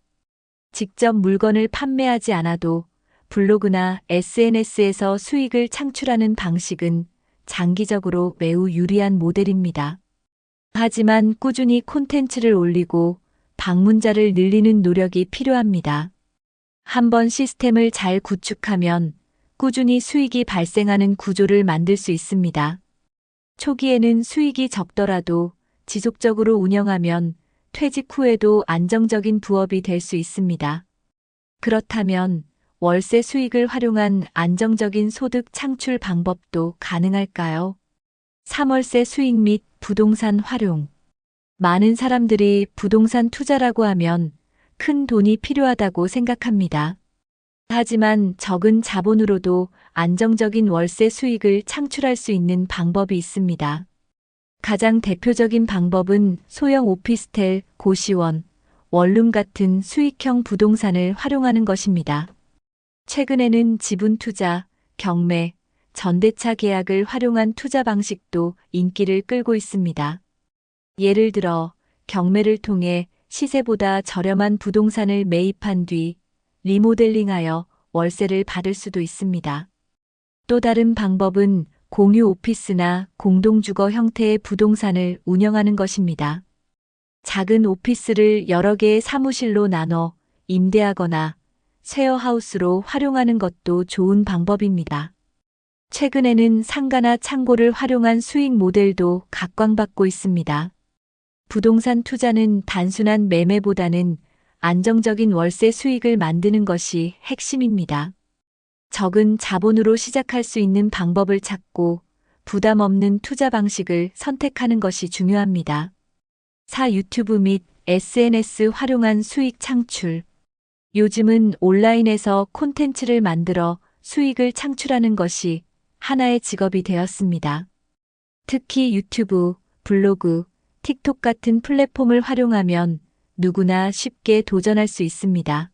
직접 물건을 판매하지 않아도 블로그나 SNS에서 수익을 창출하는 방식은 장기적으로 매우 유리한 모델입니다. 하지만 꾸준히 콘텐츠를 올리고 방문자를 늘리는 노력이 필요합니다. 한번 시스템을 잘 구축하면 꾸준히 수익이 발생하는 구조를 만들 수 있습니다. 초기에는 수익이 적더라도 지속적으로 운영하면 퇴직 후에도 안정적인 부업이 될 수 있습니다. 그렇다면 월세 수익을 활용한 안정적인 소득 창출 방법도 가능할까요? 3월세 수익 및 부동산 활용. 많은 사람들이 부동산 투자라고 하면 큰 돈이 필요하다고 생각합니다. 하지만 적은 자본으로도 안정적인 월세 수익을 창출할 수 있는 방법이 있습니다. 가장 대표적인 방법은 소형 오피스텔, 고시원, 원룸 같은 수익형 부동산을 활용하는 것입니다. 최근에는 지분 투자, 경매, 전대차 계약을 활용한 투자 방식도 인기를 끌고 있습니다. 예를 들어 경매를 통해 시세보다 저렴한 부동산을 매입한 뒤 리모델링하여 월세를 받을 수도 있습니다. 또 다른 방법은 공유 오피스나 공동주거 형태의 부동산을 운영하는 것입니다. 작은 오피스를 여러 개의 사무실로 나눠 임대하거나 쉐어하우스로 활용하는 것도 좋은 방법입니다. 최근에는 상가나 창고를 활용한 수익 모델도 각광받고 있습니다. 부동산 투자는 단순한 매매보다는 안정적인 월세 수익을 만드는 것이 핵심입니다. 적은 자본으로 시작할 수 있는 방법을 찾고 부담 없는 투자 방식을 선택하는 것이 중요합니다. 4. 유튜브 및 SNS 활용한 수익 창출. 요즘은 온라인에서 콘텐츠를 만들어 수익을 창출하는 것이 하나의 직업이 되었습니다. 특히 유튜브, 블로그, 틱톡 같은 플랫폼을 활용하면 누구나 쉽게 도전할 수 있습니다.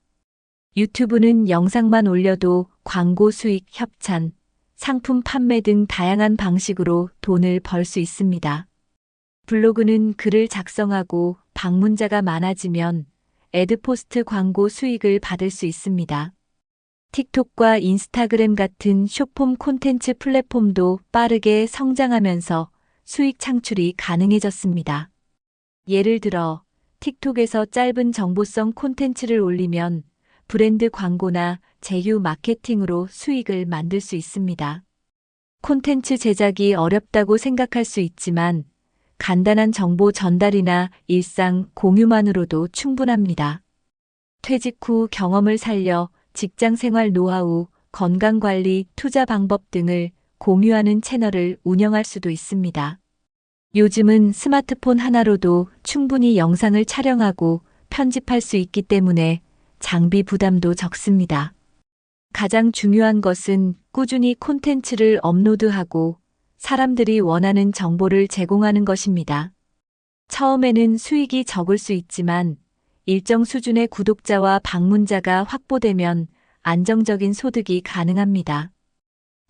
유튜브는 영상만 올려도 광고 수익, 협찬, 상품 판매 등 다양한 방식으로 돈을 벌 수 있습니다. 블로그는 글을 작성하고 방문자가 많아지면 애드포스트 광고 수익을 받을 수 있습니다. 틱톡과 인스타그램 같은 숏폼 콘텐츠 플랫폼도 빠르게 성장하면서 수익 창출이 가능해졌습니다. 예를 들어 틱톡에서 짧은 정보성 콘텐츠를 올리면 브랜드 광고나 제휴 마케팅으로 수익을 만들 수 있습니다. 콘텐츠 제작이 어렵다고 생각할 수 있지만 간단한 정보 전달이나 일상 공유만으로도 충분합니다. 퇴직 후 경험을 살려 직장 생활 노하우, 건강관리, 투자 방법 등을 공유하는 채널을 운영할 수도 있습니다. 요즘은 스마트폰 하나로도 충분히 영상을 촬영하고 편집할 수 있기 때문에 장비 부담도 적습니다. 가장 중요한 것은 꾸준히 콘텐츠를 업로드하고 사람들이 원하는 정보를 제공하는 것입니다. 처음에는 수익이 적을 수 있지만 일정 수준의 구독자와 방문자가 확보되면 안정적인 소득이 가능합니다.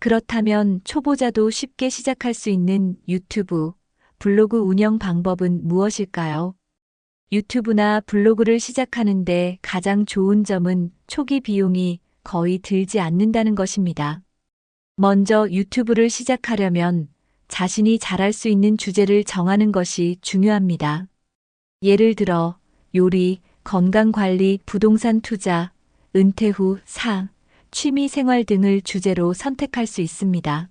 그렇다면 초보자도 쉽게 시작할 수 있는 유튜브, 블로그 운영 방법은 무엇일까요? 유튜브나 블로그를 시작하는데 가장 좋은 점은 초기 비용이 거의 들지 않는다는 것입니다. 먼저 유튜브를 시작하려면 자신이 잘할 수 있는 주제를 정하는 것이 중요합니다. 예를 들어 요리, 건강관리, 부동산 투자, 은퇴 후 취미 생활 등을 주제로 선택할 수 있습니다.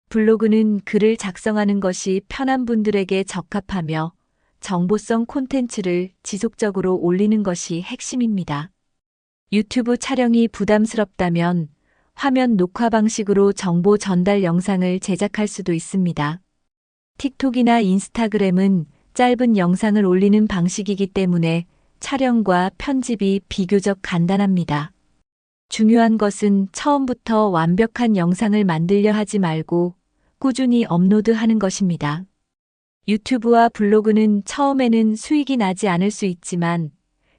블로그는 글을 작성하는 것이 편한 분들에게 적합하며 정보성 콘텐츠를 지속적으로 올리는 것이 핵심입니다. 유튜브 촬영이 부담스럽다면 화면 녹화 방식으로 정보 전달 영상을 제작할 수도 있습니다. 틱톡이나 인스타그램은 짧은 영상을 올리는 방식이기 때문에 촬영과 편집이 비교적 간단합니다. 중요한 것은 처음부터 완벽한 영상을 만들려 하지 말고 꾸준히 업로드하는 것입니다. 유튜브와 블로그는 처음에는 수익이 나지 않을 수 있지만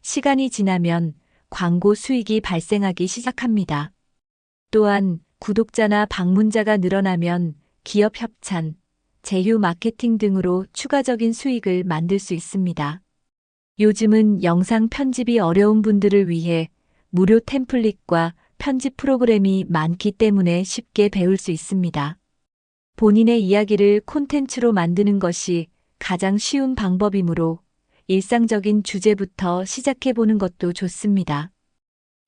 시간이 지나면 광고 수익이 발생하기 시작합니다. 또한 구독자나 방문자가 늘어나면 기업 협찬, 제휴 마케팅 등으로 추가적인 수익을 만들 수 있습니다. 요즘은 영상 편집이 어려운 분들을 위해 무료 템플릿과 편집 프로그램이 많기 때문에 쉽게 배울 수 있습니다. 본인의 이야기를 콘텐츠로 만드는 것이 가장 쉬운 방법이므로 일상적인 주제부터 시작해 보는 것도 좋습니다.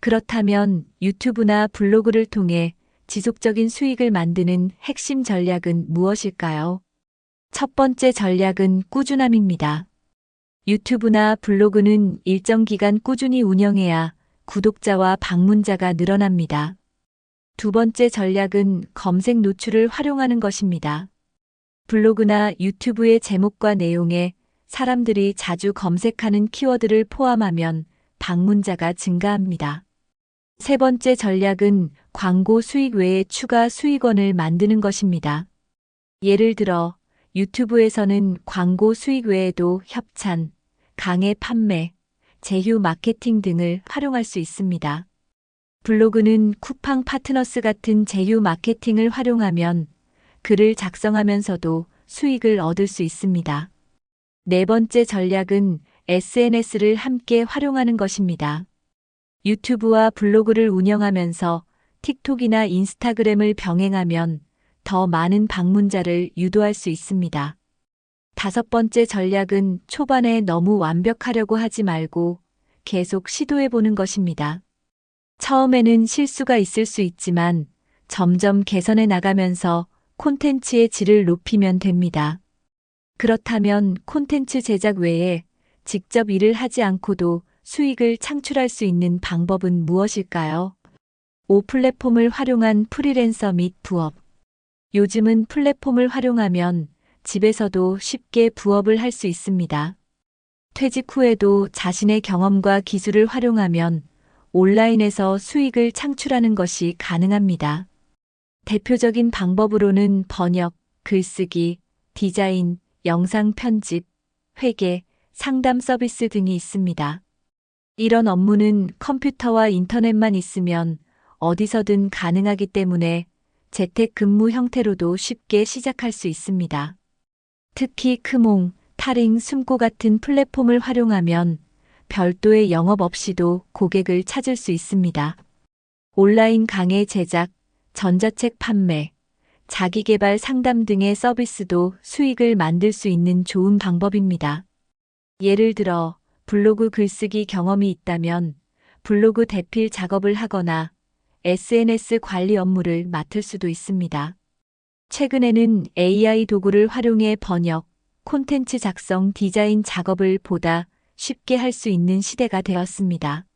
그렇다면 유튜브나 블로그를 통해 지속적인 수익을 만드는 핵심 전략은 무엇일까요? 첫 번째 전략은 꾸준함입니다. 유튜브나 블로그는 일정 기간 꾸준히 운영해야 구독자와 방문자가 늘어납니다. 두 번째 전략은 검색 노출을 활용하는 것입니다. 블로그나 유튜브의 제목과 내용에 사람들이 자주 검색하는 키워드를 포함하면 방문자가 증가합니다. 세 번째 전략은 광고 수익 외에 추가 수익원을 만드는 것입니다. 예를 들어 유튜브에서는 광고 수익 외에도 협찬, 강의 판매, 제휴 마케팅 등을 활용할 수 있습니다. 블로그는 쿠팡 파트너스 같은 제휴 마케팅을 활용하면 글을 작성하면서도 수익을 얻을 수 있습니다. 네 번째 전략은 SNS를 함께 활용하는 것입니다. 유튜브와 블로그를 운영하면서 틱톡이나 인스타그램을 병행하면 더 많은 방문자를 유도할 수 있습니다. 다섯 번째 전략은 초반에 너무 완벽하려고 하지 말고 계속 시도해보는 것입니다. 처음에는 실수가 있을 수 있지만 점점 개선해 나가면서 콘텐츠의 질을 높이면 됩니다. 그렇다면 콘텐츠 제작 외에 직접 일을 하지 않고도 수익을 창출할 수 있는 방법은 무엇일까요? 5. 플랫폼을 활용한 프리랜서 및 부업. 요즘은 플랫폼을 활용하면 집에서도 쉽게 부업을 할 수 있습니다. 퇴직 후에도 자신의 경험과 기술을 활용하면 온라인에서 수익을 창출하는 것이 가능합니다. 대표적인 방법으로는 번역, 글쓰기, 디자인, 영상 편집, 회계, 상담 서비스 등이 있습니다. 이런 업무는 컴퓨터와 인터넷만 있으면 어디서든 가능하기 때문에 재택근무 형태로도 쉽게 시작할 수 있습니다. 특히 크몽, 타링, 숨고 같은 플랫폼을 활용하면 별도의 영업 없이도 고객을 찾을 수 있습니다. 온라인 강의 제작, 전자책 판매, 자기계발 상담 등의 서비스도 수익을 만들 수 있는 좋은 방법입니다. 예를 들어 블로그 글쓰기 경험이 있다면 블로그 대필 작업을 하거나 SNS 관리 업무를 맡을 수도 있습니다. 최근에는 AI 도구를 활용해 번역, 콘텐츠 작성, 디자인 작업을 보다 쉽게 할 수 있는 시대가 되었습니다.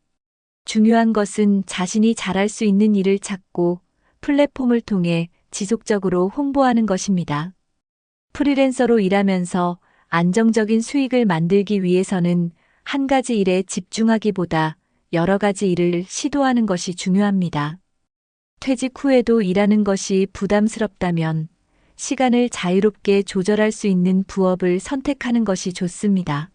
중요한 것은 자신이 잘할 수 있는 일을 찾고 플랫폼을 통해 지속적으로 홍보하는 것입니다. 프리랜서로 일하면서 안정적인 수익을 만들기 위해서는 한 가지 일에 집중하기보다 여러 가지 일을 시도하는 것이 중요합니다. 퇴직 후에도 일하는 것이 부담스럽다면 시간을 자유롭게 조절할 수 있는 부업을 선택하는 것이 좋습니다.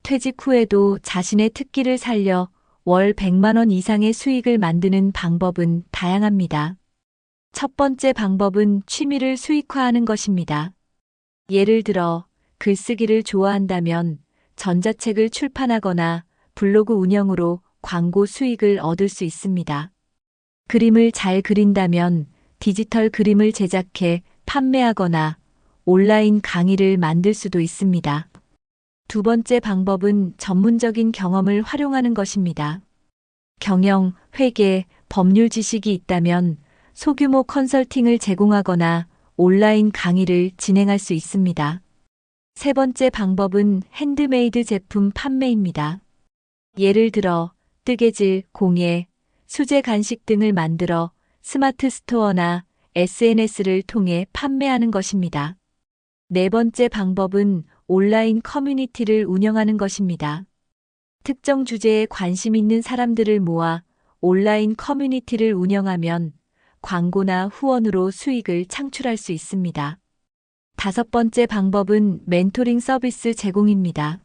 퇴직 후에도 자신의 특기를 살려 월 100만 원 이상의 수익을 만드는 방법은 다양합니다. 첫 번째 방법은 취미를 수익화하는 것입니다. 예를 들어 글쓰기를 좋아한다면 전자책을 출판하거나 블로그 운영으로 광고 수익을 얻을 수 있습니다. 그림을 잘 그린다면 디지털 그림을 제작해 판매하거나 온라인 강의를 만들 수도 있습니다. 두 번째 방법은 전문적인 경험을 활용하는 것입니다. 경영, 회계, 법률 지식이 있다면 소규모 컨설팅을 제공하거나 온라인 강의를 진행할 수 있습니다. 세 번째 방법은 핸드메이드 제품 판매입니다. 예를 들어 뜨개질, 공예, 수제 간식 등을 만들어 스마트 스토어나 SNS를 통해 판매하는 것입니다. 네 번째 방법은 온라인 커뮤니티를 운영하는 것입니다. 특정 주제에 관심 있는 사람들을 모아 온라인 커뮤니티를 운영하면 광고나 후원으로 수익을 창출할 수 있습니다. 다섯 번째 방법은 멘토링 서비스 제공입니다.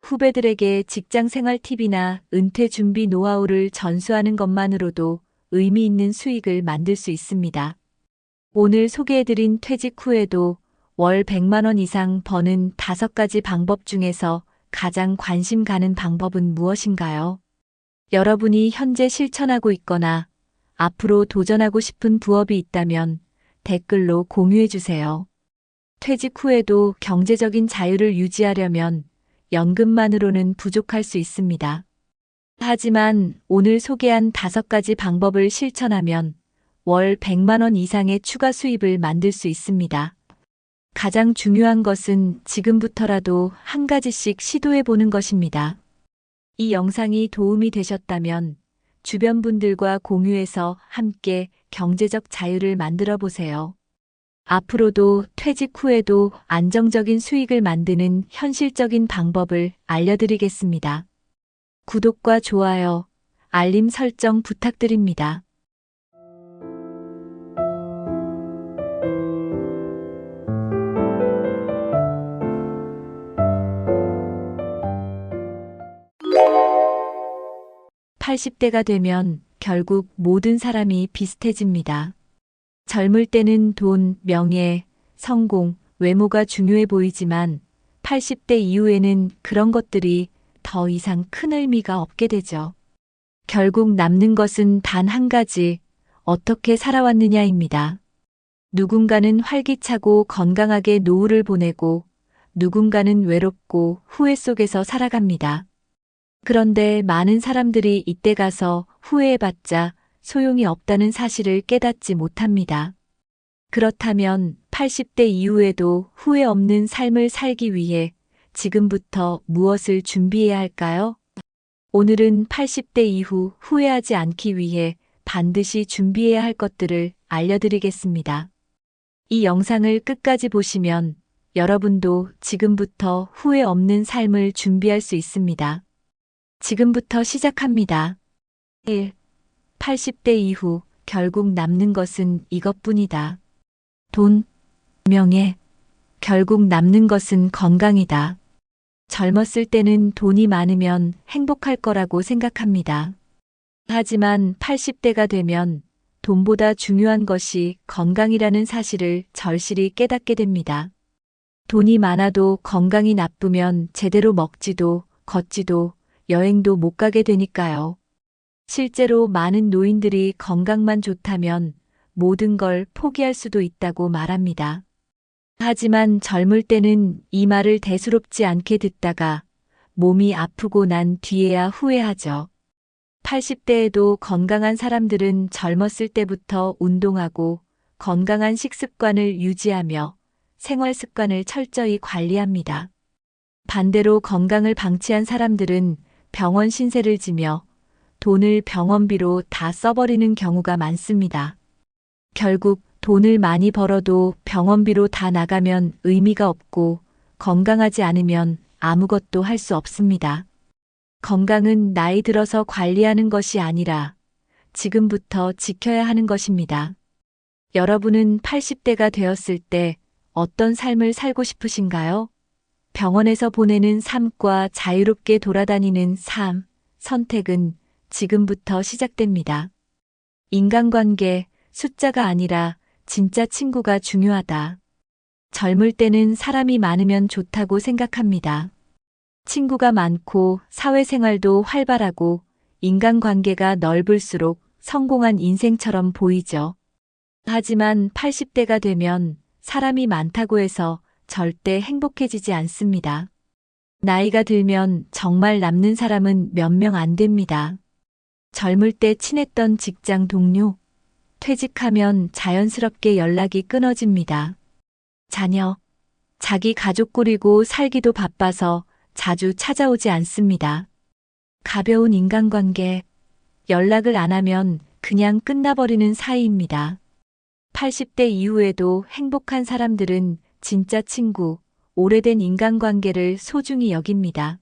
후배들에게 직장 생활 팁이나 은퇴 준비 노하우를 전수하는 것만으로도 의미 있는 수익을 만들 수 있습니다. 오늘 소개해드린 퇴직 후에도 월 100만 원 이상 버는 5가지 방법 중에서 가장 관심 가는 방법은 무엇인가요? 여러분이 현재 실천하고 있거나 앞으로 도전하고 싶은 부업이 있다면 댓글로 공유해 주세요. 퇴직 후에도 경제적인 자유를 유지하려면 연금만으로는 부족할 수 있습니다. 하지만 오늘 소개한 5가지 방법을 실천하면 월 100만 원 이상의 추가 수입을 만들 수 있습니다. 가장 중요한 것은 지금부터라도 한 가지씩 시도해 보는 것입니다. 이 영상이 도움이 되셨다면 주변 분들과 공유해서 함께 경제적 자유를 만들어 보세요. 앞으로도 퇴직 후에도 안정적인 수익을 만드는 현실적인 방법을 알려드리겠습니다. 구독과 좋아요, 알림 설정 부탁드립니다. (80대가) 되면 결국 모든 사람이 비슷해집니다. 젊을 때는 돈, 명예, 성공, 외모가 중요해 보이지만 80대 이후에는 그런 것들이 더 이상 큰 의미가 없게 되죠. 결국 남는 것은 단 한 가지, 어떻게 살아왔느냐입니다. 누군가는 활기차고 건강하게 노후를 보내고 누군가는 외롭고 후회 속에서 살아갑니다. 그런데 많은 사람들이 이때 가서 후회해봤자 소용이 없다는 사실을 깨닫지 못합니다. 그렇다면 80대 이후에도 후회 없는 삶을 살기 위해 지금부터 무엇을 준비해야 할까요? 오늘은 80대 이후 후회하지 않기 위해 반드시 준비해야 할 것들을 알려드리겠습니다. 이 영상을 끝까지 보시면 여러분도 지금부터 후회 없는 삶을 준비할 수 있습니다. 지금부터 시작합니다. 1. 80대 이후 결국 남는 것은 이것뿐이다. 돈, 명예, 결국 남는 것은 건강이다. 젊었을 때는 돈이 많으면 행복할 거라고 생각합니다. 하지만 80대가 되면 돈보다 중요한 것이 건강이라는 사실을 절실히 깨닫게 됩니다. 돈이 많아도 건강이 나쁘면 제대로 먹지도 걷지도 여행도 못 가게 되니까요. 실제로 많은 노인들이 건강만 좋다면 모든 걸 포기할 수도 있다고 말합니다. 하지만 젊을 때는 이 말을 대수롭지 않게 듣다가 몸이 아프고 난 뒤에야 후회하죠. 80대에도 건강한 사람들은 젊었을 때부터 운동하고 건강한 식습관을 유지하며 생활 습관을 철저히 관리합니다. 반대로 건강을 방치한 사람들은 병원 신세를 지며 돈을 병원비로 다 써버리는 경우가 많습니다. 결국 돈을 많이 벌어도 병원비로 다 나가면 의미가 없고 건강하지 않으면 아무것도 할 수 없습니다. 건강은 나이 들어서 관리하는 것이 아니라 지금부터 지켜야 하는 것입니다. 여러분은 80대가 되었을 때 어떤 삶을 살고 싶으신가요? 병원에서 보내는 삶과 자유롭게 돌아다니는 삶, 선택은 지금부터 시작됩니다. 인간관계, 숫자가 아니라 진짜 친구가 중요하다. 젊을 때는 사람이 많으면 좋다고 생각합니다. 친구가 많고 사회생활도 활발하고 인간관계가 넓을수록 성공한 인생처럼 보이죠. 하지만 80대가 되면 사람이 많다고 해서 절대 행복해지지 않습니다. 나이가 들면 정말 남는 사람은 몇 명 안 됩니다. 젊을 때 친했던 직장 동료, 퇴직하면 자연스럽게 연락이 끊어집니다. 자녀, 자기 가족 꾸리고 살기도 바빠서 자주 찾아오지 않습니다. 가벼운 인간관계, 연락을 안 하면 그냥 끝나버리는 사이입니다. 80대 이후에도 행복한 사람들은 진짜 친구, 오래된 인간관계를 소중히 여깁니다.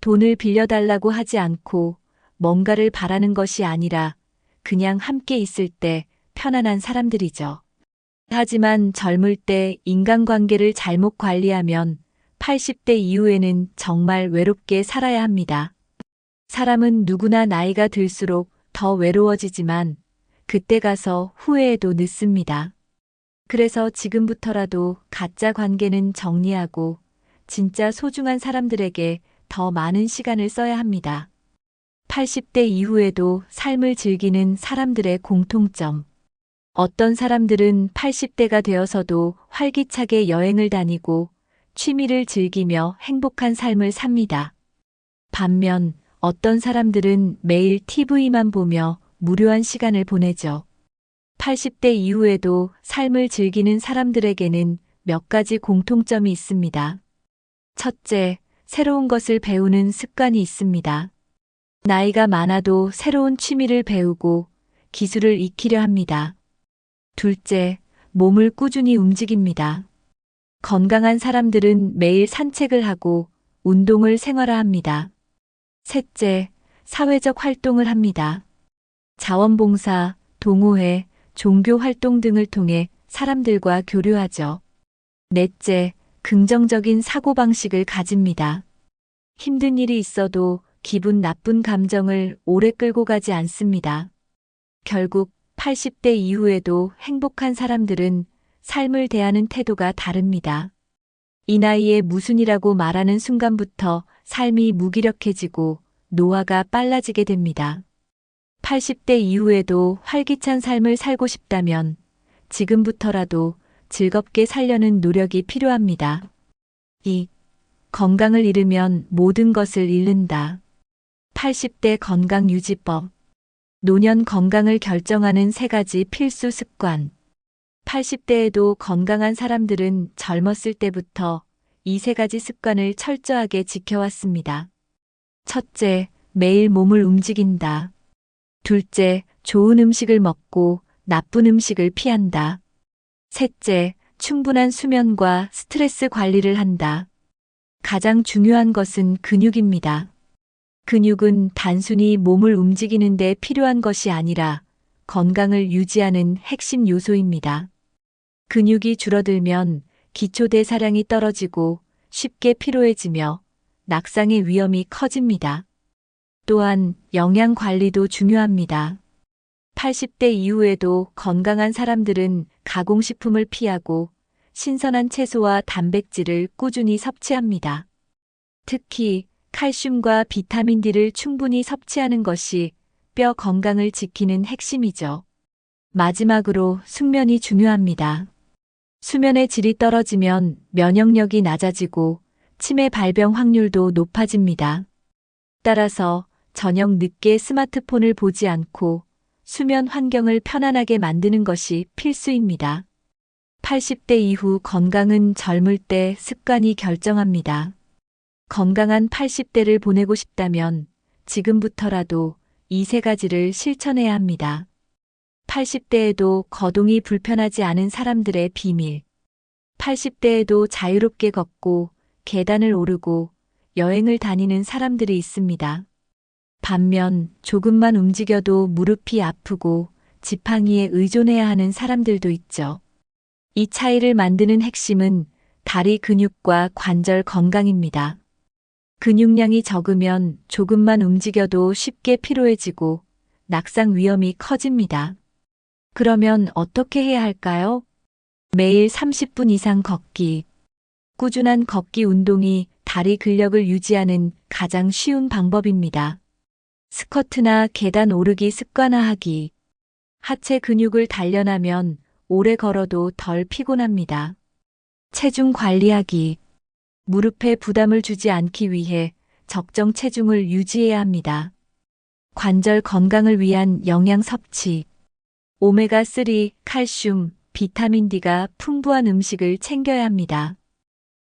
돈을 빌려달라고 하지 않고 뭔가를 바라는 것이 아니라 그냥 함께 있을 때 편안한 사람들이죠. 하지만 젊을 때 인간관계를 잘못 관리하면 80대 이후에는 정말 외롭게 살아야 합니다. 사람은 누구나 나이가 들수록 더 외로워지지만 그때 가서 후회해도 늦습니다. 그래서 지금부터라도 가짜 관계는 정리하고 진짜 소중한 사람들에게 더 많은 시간을 써야 합니다. 80대 이후에도 삶을 즐기는 사람들의 공통점. 어떤 사람들은 80대가 되어서도 활기차게 여행을 다니고 취미를 즐기며 행복한 삶을 삽니다. 반면 어떤 사람들은 매일 TV만 보며 무료한 시간을 보내죠. 80대 이후에도 삶을 즐기는 사람들에게는 몇 가지 공통점이 있습니다. 첫째, 새로운 것을 배우는 습관이 있습니다. 나이가 많아도 새로운 취미를 배우고 기술을 익히려 합니다. 둘째, 몸을 꾸준히 움직입니다. 건강한 사람들은 매일 산책을 하고 운동을 생활화합니다. 셋째, 사회적 활동을 합니다. 자원봉사, 동호회, 종교 활동 등을 통해 사람들과 교류하죠. 넷째, 긍정적인 사고방식을 가집니다. 힘든 일이 있어도 기분 나쁜 감정을 오래 끌고 가지 않습니다. 결국 80대 이후에도 행복한 사람들은 삶을 대하는 태도가 다릅니다. 이 나이에 무슨 이라고 말하는 순간부터 삶이 무기력해지고 노화가 빨라지게 됩니다. 80대 이후에도 활기찬 삶을 살고 싶다면 지금부터라도 즐겁게 살려는 노력이 필요합니다. 2. 건강을 잃으면 모든 것을 잃는다. 80대 건강유지법. 노년 건강을 결정하는 3가지 필수 습관. 80대에도 건강한 사람들은 젊었을 때부터 이 3가지 습관을 철저하게 지켜왔습니다. 첫째, 매일 몸을 움직인다. 둘째, 좋은 음식을 먹고 나쁜 음식을 피한다. 셋째, 충분한 수면과 스트레스 관리를 한다. 가장 중요한 것은 근육입니다. 근육은 단순히 몸을 움직이는 데 필요한 것이 아니라 건강을 유지하는 핵심 요소입니다. 근육이 줄어들면 기초대사량이 떨어지고 쉽게 피로해지며 낙상의 위험이 커집니다. 또한 영양 관리도 중요합니다. 80대 이후에도 건강한 사람들은 가공식품을 피하고 신선한 채소와 단백질을 꾸준히 섭취합니다. 특히 칼슘과 비타민 D를 충분히 섭취하는 것이 뼈 건강을 지키는 핵심이죠. 마지막으로 숙면이 중요합니다. 수면의 질이 떨어지면 면역력이 낮아지고 치매 발병 확률도 높아집니다. 따라서 저녁 늦게 스마트폰을 보지 않고 수면 환경을 편안하게 만드는 것이 필수입니다. 80대 이후 건강은 젊을 때 습관이 결정합니다. 건강한 80대를 보내고 싶다면 지금부터라도 이 3가지를 실천해야 합니다. 80대에도 거동이 불편하지 않은 사람들의 비밀. 80대에도 자유롭게 걷고 계단을 오르고 여행을 다니는 사람들이 있습니다. 반면 조금만 움직여도 무릎이 아프고 지팡이에 의존해야 하는 사람들도 있죠. 이 차이를 만드는 핵심은 다리 근육과 관절 건강입니다. 근육량이 적으면 조금만 움직여도 쉽게 피로해지고 낙상 위험이 커집니다. 그러면 어떻게 해야 할까요? 매일 30분 이상 걷기. 꾸준한 걷기 운동이 다리 근력을 유지하는 가장 쉬운 방법입니다. 스쿼트나 계단 오르기 습관화하기. 하체 근육을 단련하면 오래 걸어도 덜 피곤합니다. 체중 관리하기. 무릎에 부담을 주지 않기 위해 적정 체중을 유지해야 합니다. 관절 건강을 위한 영양 섭취. 오메가3, 칼슘, 비타민 D가 풍부한 음식을 챙겨야 합니다.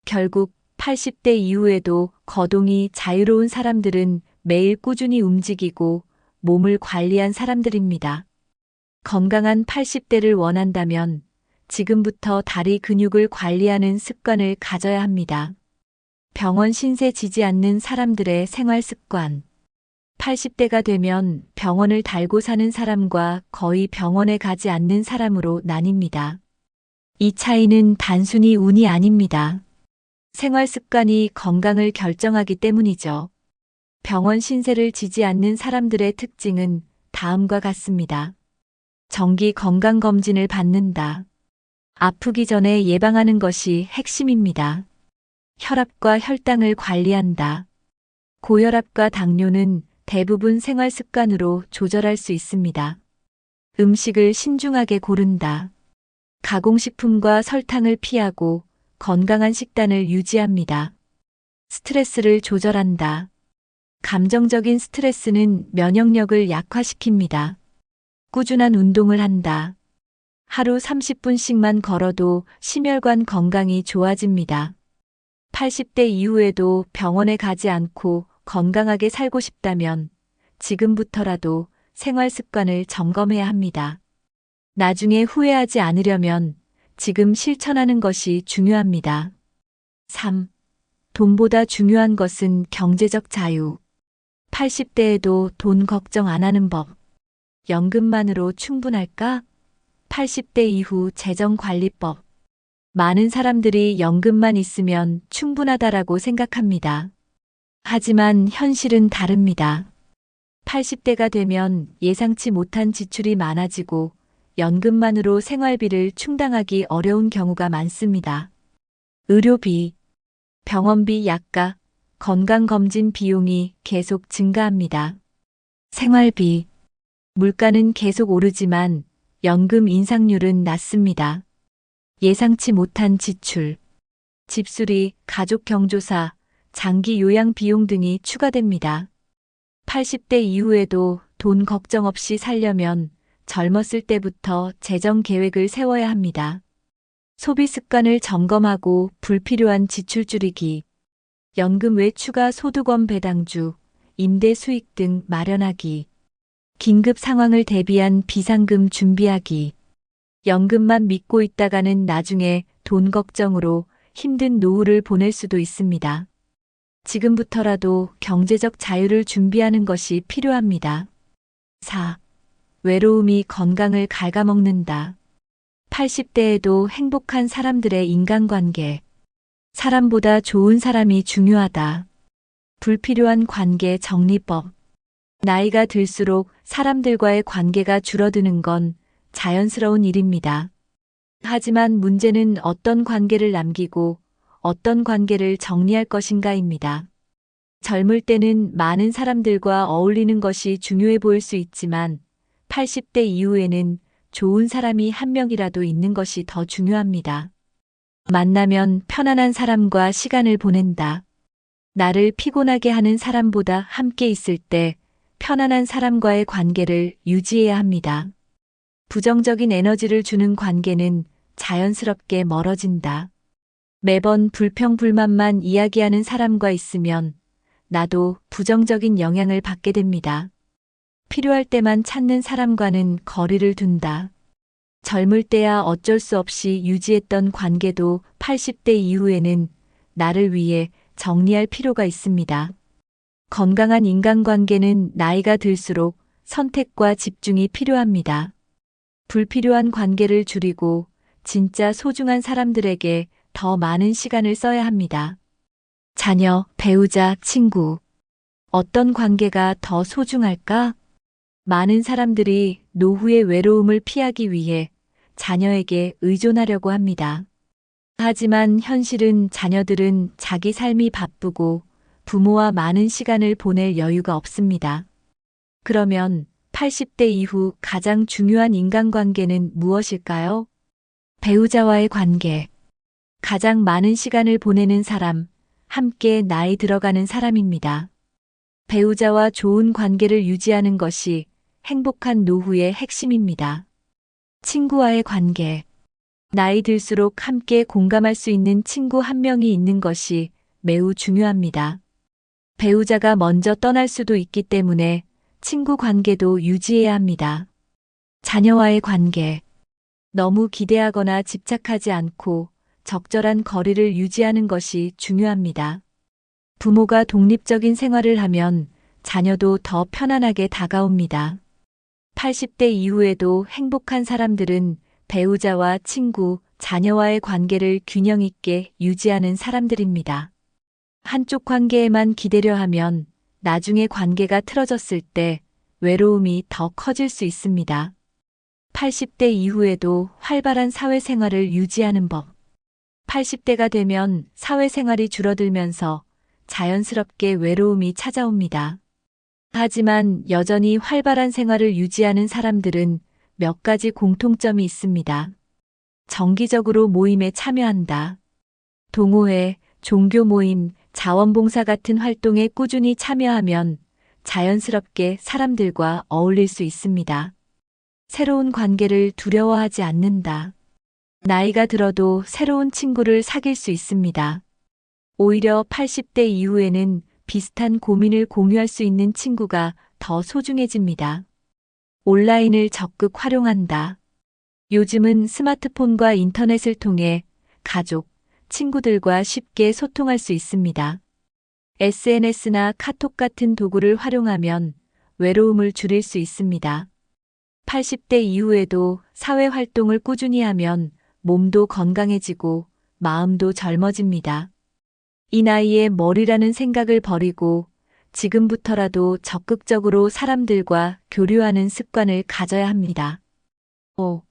결국 80대 이후에도 거동이 자유로운 사람들은 매일 꾸준히 움직이고 몸을 관리한 사람들입니다. 건강한 80대를 원한다면 지금부터 다리 근육을 관리하는 습관을 가져야 합니다. 병원 신세 지지 않는 사람들의 생활 습관. 80대가 되면 병원을 달고 사는 사람과 거의 병원에 가지 않는 사람으로 나뉩니다. 이 차이는 단순히 운이 아닙니다. 생활 습관이 건강을 결정하기 때문이죠. 병원 신세를 지지 않는 사람들의 특징은 다음과 같습니다. 정기 건강검진을 받는다. 아프기 전에 예방하는 것이 핵심입니다. 혈압과 혈당을 관리한다. 고혈압과 당뇨는 대부분 생활 습관으로 조절할 수 있습니다. 음식을 신중하게 고른다. 가공식품과 설탕을 피하고 건강한 식단을 유지합니다. 스트레스를 조절한다. 감정적인 스트레스는 면역력을 약화시킵니다. 꾸준한 운동을 한다. 하루 30분씩만 걸어도 심혈관 건강이 좋아집니다. 80대 이후에도 병원에 가지 않고 건강하게 살고 싶다면 지금부터라도 생활 습관을 점검해야 합니다. 나중에 후회하지 않으려면 지금 실천하는 것이 중요합니다. 3. 돈보다 중요한 것은 경제적 자유. 80대에도 돈 걱정 안 하는 법. 연금만으로 충분할까? 80대 이후 재정관리법. 많은 사람들이 연금만 있으면 충분하다라고 생각합니다. 하지만 현실은 다릅니다. 80대가 되면 예상치 못한 지출이 많아지고 연금만으로 생활비를 충당하기 어려운 경우가 많습니다. 의료비, 병원비, 약가, 건강검진 비용이 계속 증가합니다. 생활비, 물가는 계속 오르지만 연금 인상률은 낮습니다. 예상치 못한 지출, 집수리, 가족 경조사, 장기 요양 비용 등이 추가됩니다. 80대 이후에도 돈 걱정 없이 살려면 젊었을 때부터 재정 계획을 세워야 합니다. 소비 습관을 점검하고 불필요한 지출 줄이기, 연금 외 추가 소득원 배당주, 임대 수익 등 마련하기, 긴급 상황을 대비한 비상금 준비하기, 연금만 믿고 있다가는 나중에 돈 걱정으로 힘든 노후를 보낼 수도 있습니다. 지금부터라도 경제적 자유를 준비하는 것이 필요합니다. 4. 외로움이 건강을 갉아먹는다. 80대에도 행복한 사람들의 인간관계. 사람보다 좋은 사람이 중요하다. 불필요한 관계 정리법. 나이가 들수록 사람들과의 관계가 줄어드는 건 자연스러운 일입니다. 하지만 문제는 어떤 관계를 남기고 어떤 관계를 정리할 것인가입니다. 젊을 때는 많은 사람들과 어울리는 것이 중요해 보일 수 있지만 80대 이후에는 좋은 사람이 한 명이라도 있는 것이 더 중요합니다. 만나면 편안한 사람과 시간을 보낸다. 나를 피곤하게 하는 사람보다 함께 있을 때 편안한 사람과의 관계를 유지해야 합니다. 부정적인 에너지를 주는 관계는 자연스럽게 멀어진다. 매번 불평불만만 이야기하는 사람과 있으면 나도 부정적인 영향을 받게 됩니다. 필요할 때만 찾는 사람과는 거리를 둔다. 젊을 때야 어쩔 수 없이 유지했던 관계도 80대 이후에는 나를 위해 정리할 필요가 있습니다. 건강한 인간관계는 나이가 들수록 선택과 집중이 필요합니다. 불필요한 관계를 줄이고 진짜 소중한 사람들에게 더 많은 시간을 써야 합니다. 자녀, 배우자, 친구. 어떤 관계가 더 소중할까? 많은 사람들이 노후의 외로움을 피하기 위해 자녀에게 의존하려고 합니다. 하지만 현실은 자녀들은 자기 삶이 바쁘고 부모와 많은 시간을 보낼 여유가 없습니다. 그러면 80대 이후 가장 중요한 인간관계는 무엇일까요? 배우자와의 관계. 가장 많은 시간을 보내는 사람, 함께 나이 들어가는 사람입니다. 배우자와 좋은 관계를 유지하는 것이 행복한 노후의 핵심입니다. 친구와의 관계. 나이 들수록 함께 공감할 수 있는 친구 한 명이 있는 것이 매우 중요합니다. 배우자가 먼저 떠날 수도 있기 때문에 친구 관계도 유지해야 합니다. 자녀와의 관계. 너무 기대하거나 집착하지 않고 적절한 거리를 유지하는 것이 중요합니다. 부모가 독립적인 생활을 하면 자녀도 더 편안하게 다가옵니다. 80대 이후에도 행복한 사람들은 배우자와 친구, 자녀와의 관계를 균형 있게 유지하는 사람들입니다. 한쪽 관계에만 기대려 하면 나중에 관계가 틀어졌을 때 외로움이 더 커질 수 있습니다. 80대 이후에도 활발한 사회생활을 유지하는 법. 80대가 되면 사회생활이 줄어들면서 자연스럽게 외로움이 찾아옵니다. 하지만 여전히 활발한 생활을 유지하는 사람들은 몇 가지 공통점이 있습니다. 정기적으로 모임에 참여한다. 동호회, 종교 모임, 자원봉사 같은 활동에 꾸준히 참여하면 자연스럽게 사람들과 어울릴 수 있습니다. 새로운 관계를 두려워하지 않는다. 나이가 들어도 새로운 친구를 사귈 수 있습니다. 오히려 80대 이후에는 비슷한 고민을 공유할 수 있는 친구가 더 소중해집니다. 온라인을 적극 활용한다. 요즘은 스마트폰과 인터넷을 통해 가족, 친구들과 쉽게 소통할 수 있습니다. SNS나 카톡 같은 도구를 활용하면 외로움을 줄일 수 있습니다. 80대 이후에도 사회 활동을 꾸준히 하면 몸도 건강해지고 마음도 젊어집니다. 이 나이에 머리라는 생각을 버리고 지금부터라도 적극적으로 사람들과 교류하는 습관을 가져야 합니다. 5.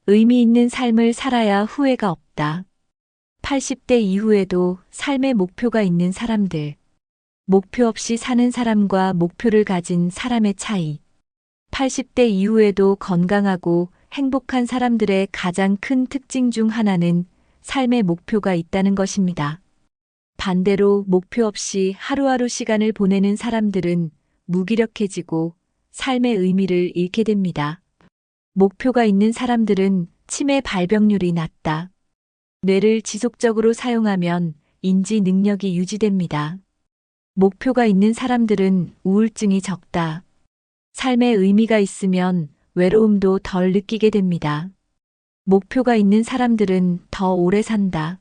의미 있는 삶을 살아야 후회가 없다. 80대 이후에도 삶의 목표가 있는 사람들. 목표 없이 사는 사람과 목표를 가진 사람의 차이. 80대 이후에도 건강하고 행복한 사람들의 가장 큰 특징 중 하나는 삶의 목표가 있다는 것입니다. 반대로 목표 없이 하루하루 시간을 보내는 사람들은 무기력해지고 삶의 의미를 잃게 됩니다. 목표가 있는 사람들은 치매 발병률이 낮다. 뇌를 지속적으로 사용하면 인지 능력이 유지됩니다. 목표가 있는 사람들은 우울증이 적다. 삶의 의미가 있으면 외로움도 덜 느끼게 됩니다. 목표가 있는 사람들은 더 오래 산다.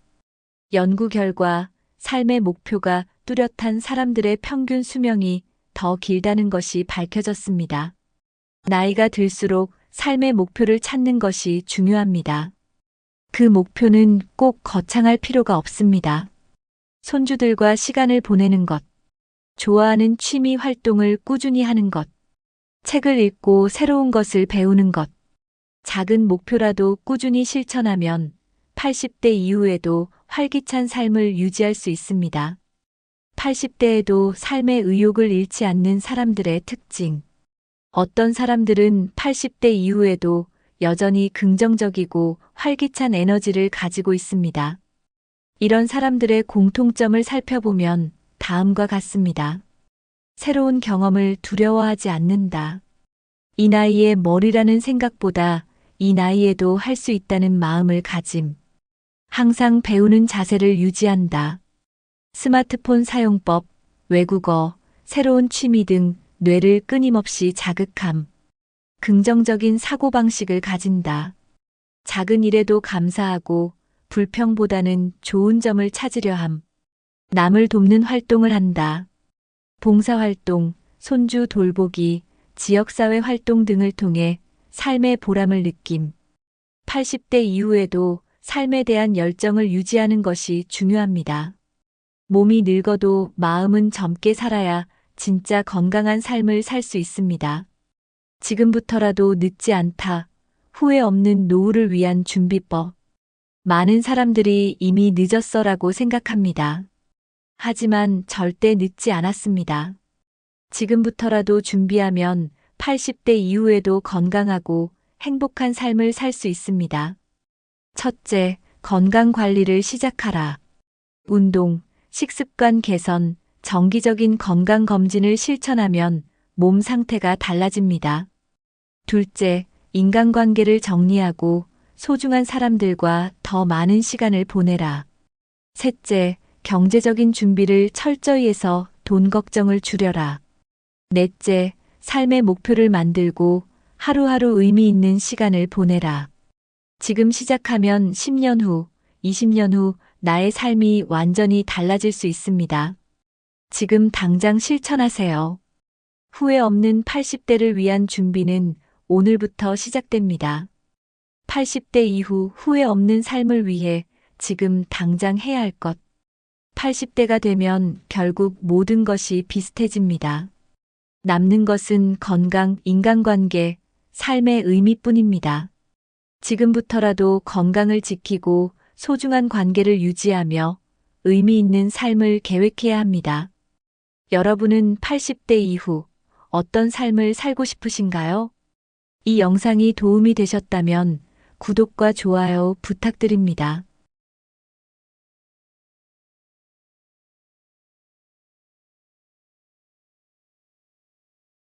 연구 결과 삶의 목표가 뚜렷한 사람들의 평균 수명이 더 길다는 것이 밝혀졌습니다. 나이가 들수록 삶의 목표를 찾는 것이 중요합니다. 그 목표는 꼭 거창할 필요가 없습니다. 손주들과 시간을 보내는 것, 좋아하는 취미 활동을 꾸준히 하는 것, 책을 읽고 새로운 것을 배우는 것, 작은 목표라도 꾸준히 실천하면 80대 이후에도 활기찬 삶을 유지할 수 있습니다. 80대에도 삶의 의욕을 잃지 않는 사람들의 특징. 어떤 사람들은 80대 이후에도 여전히 긍정적이고 활기찬 에너지를 가지고 있습니다. 이런 사람들의 공통점을 살펴보면 다음과 같습니다. 새로운 경험을 두려워하지 않는다. 이 나이에 머리라는 생각보다 이 나이에도 할 수 있다는 마음을 가짐. 항상 배우는 자세를 유지한다. 스마트폰 사용법, 외국어, 새로운 취미 등 뇌를 끊임없이 자극함. 긍정적인 사고방식을 가진다. 작은 일에도 감사하고 불평보다는 좋은 점을 찾으려 함. 남을 돕는 활동을 한다. 봉사활동, 손주 돌보기, 지역사회 활동 등을 통해 삶의 보람을 느낌. 80대 이후에도 삶에 대한 열정을 유지하는 것이 중요합니다. 몸이 늙어도 마음은 젊게 살아야 진짜 건강한 삶을 살 수 있습니다. 지금부터라도 늦지 않다. 후회 없는 노후를 위한 준비법. 많은 사람들이 이미 늦었어라고 생각합니다. 하지만 절대 늦지 않았습니다. 지금부터라도 준비하면 80대 이후에도 건강하고 행복한 삶을 살 수 있습니다. 첫째, 건강 관리를 시작하라. 운동, 식습관 개선, 정기적인 건강 검진을 실천하면 몸 상태가 달라집니다. 둘째, 인간관계를 정리하고 소중한 사람들과 더 많은 시간을 보내라. 셋째, 경제적인 준비를 철저히 해서 돈 걱정을 줄여라. 넷째, 삶의 목표를 만들고 하루하루 의미 있는 시간을 보내라. 지금 시작하면 10년 후, 20년 후 나의 삶이 완전히 달라질 수 있습니다. 지금 당장 실천하세요. 후회 없는 80대를 위한 준비는 오늘부터 시작됩니다. 80대 이후 후회 없는 삶을 위해 지금 당장 해야 할 것. 80대가 되면 결국 모든 것이 비슷해집니다. 남는 것은 건강, 인간관계, 삶의 의미뿐입니다. 지금부터라도 건강을 지키고 소중한 관계를 유지하며 의미 있는 삶을 계획해야 합니다. 여러분은 80대 이후 어떤 삶을 살고 싶으신가요? 이 영상이 도움이 되셨다면 구독과 좋아요 부탁드립니다.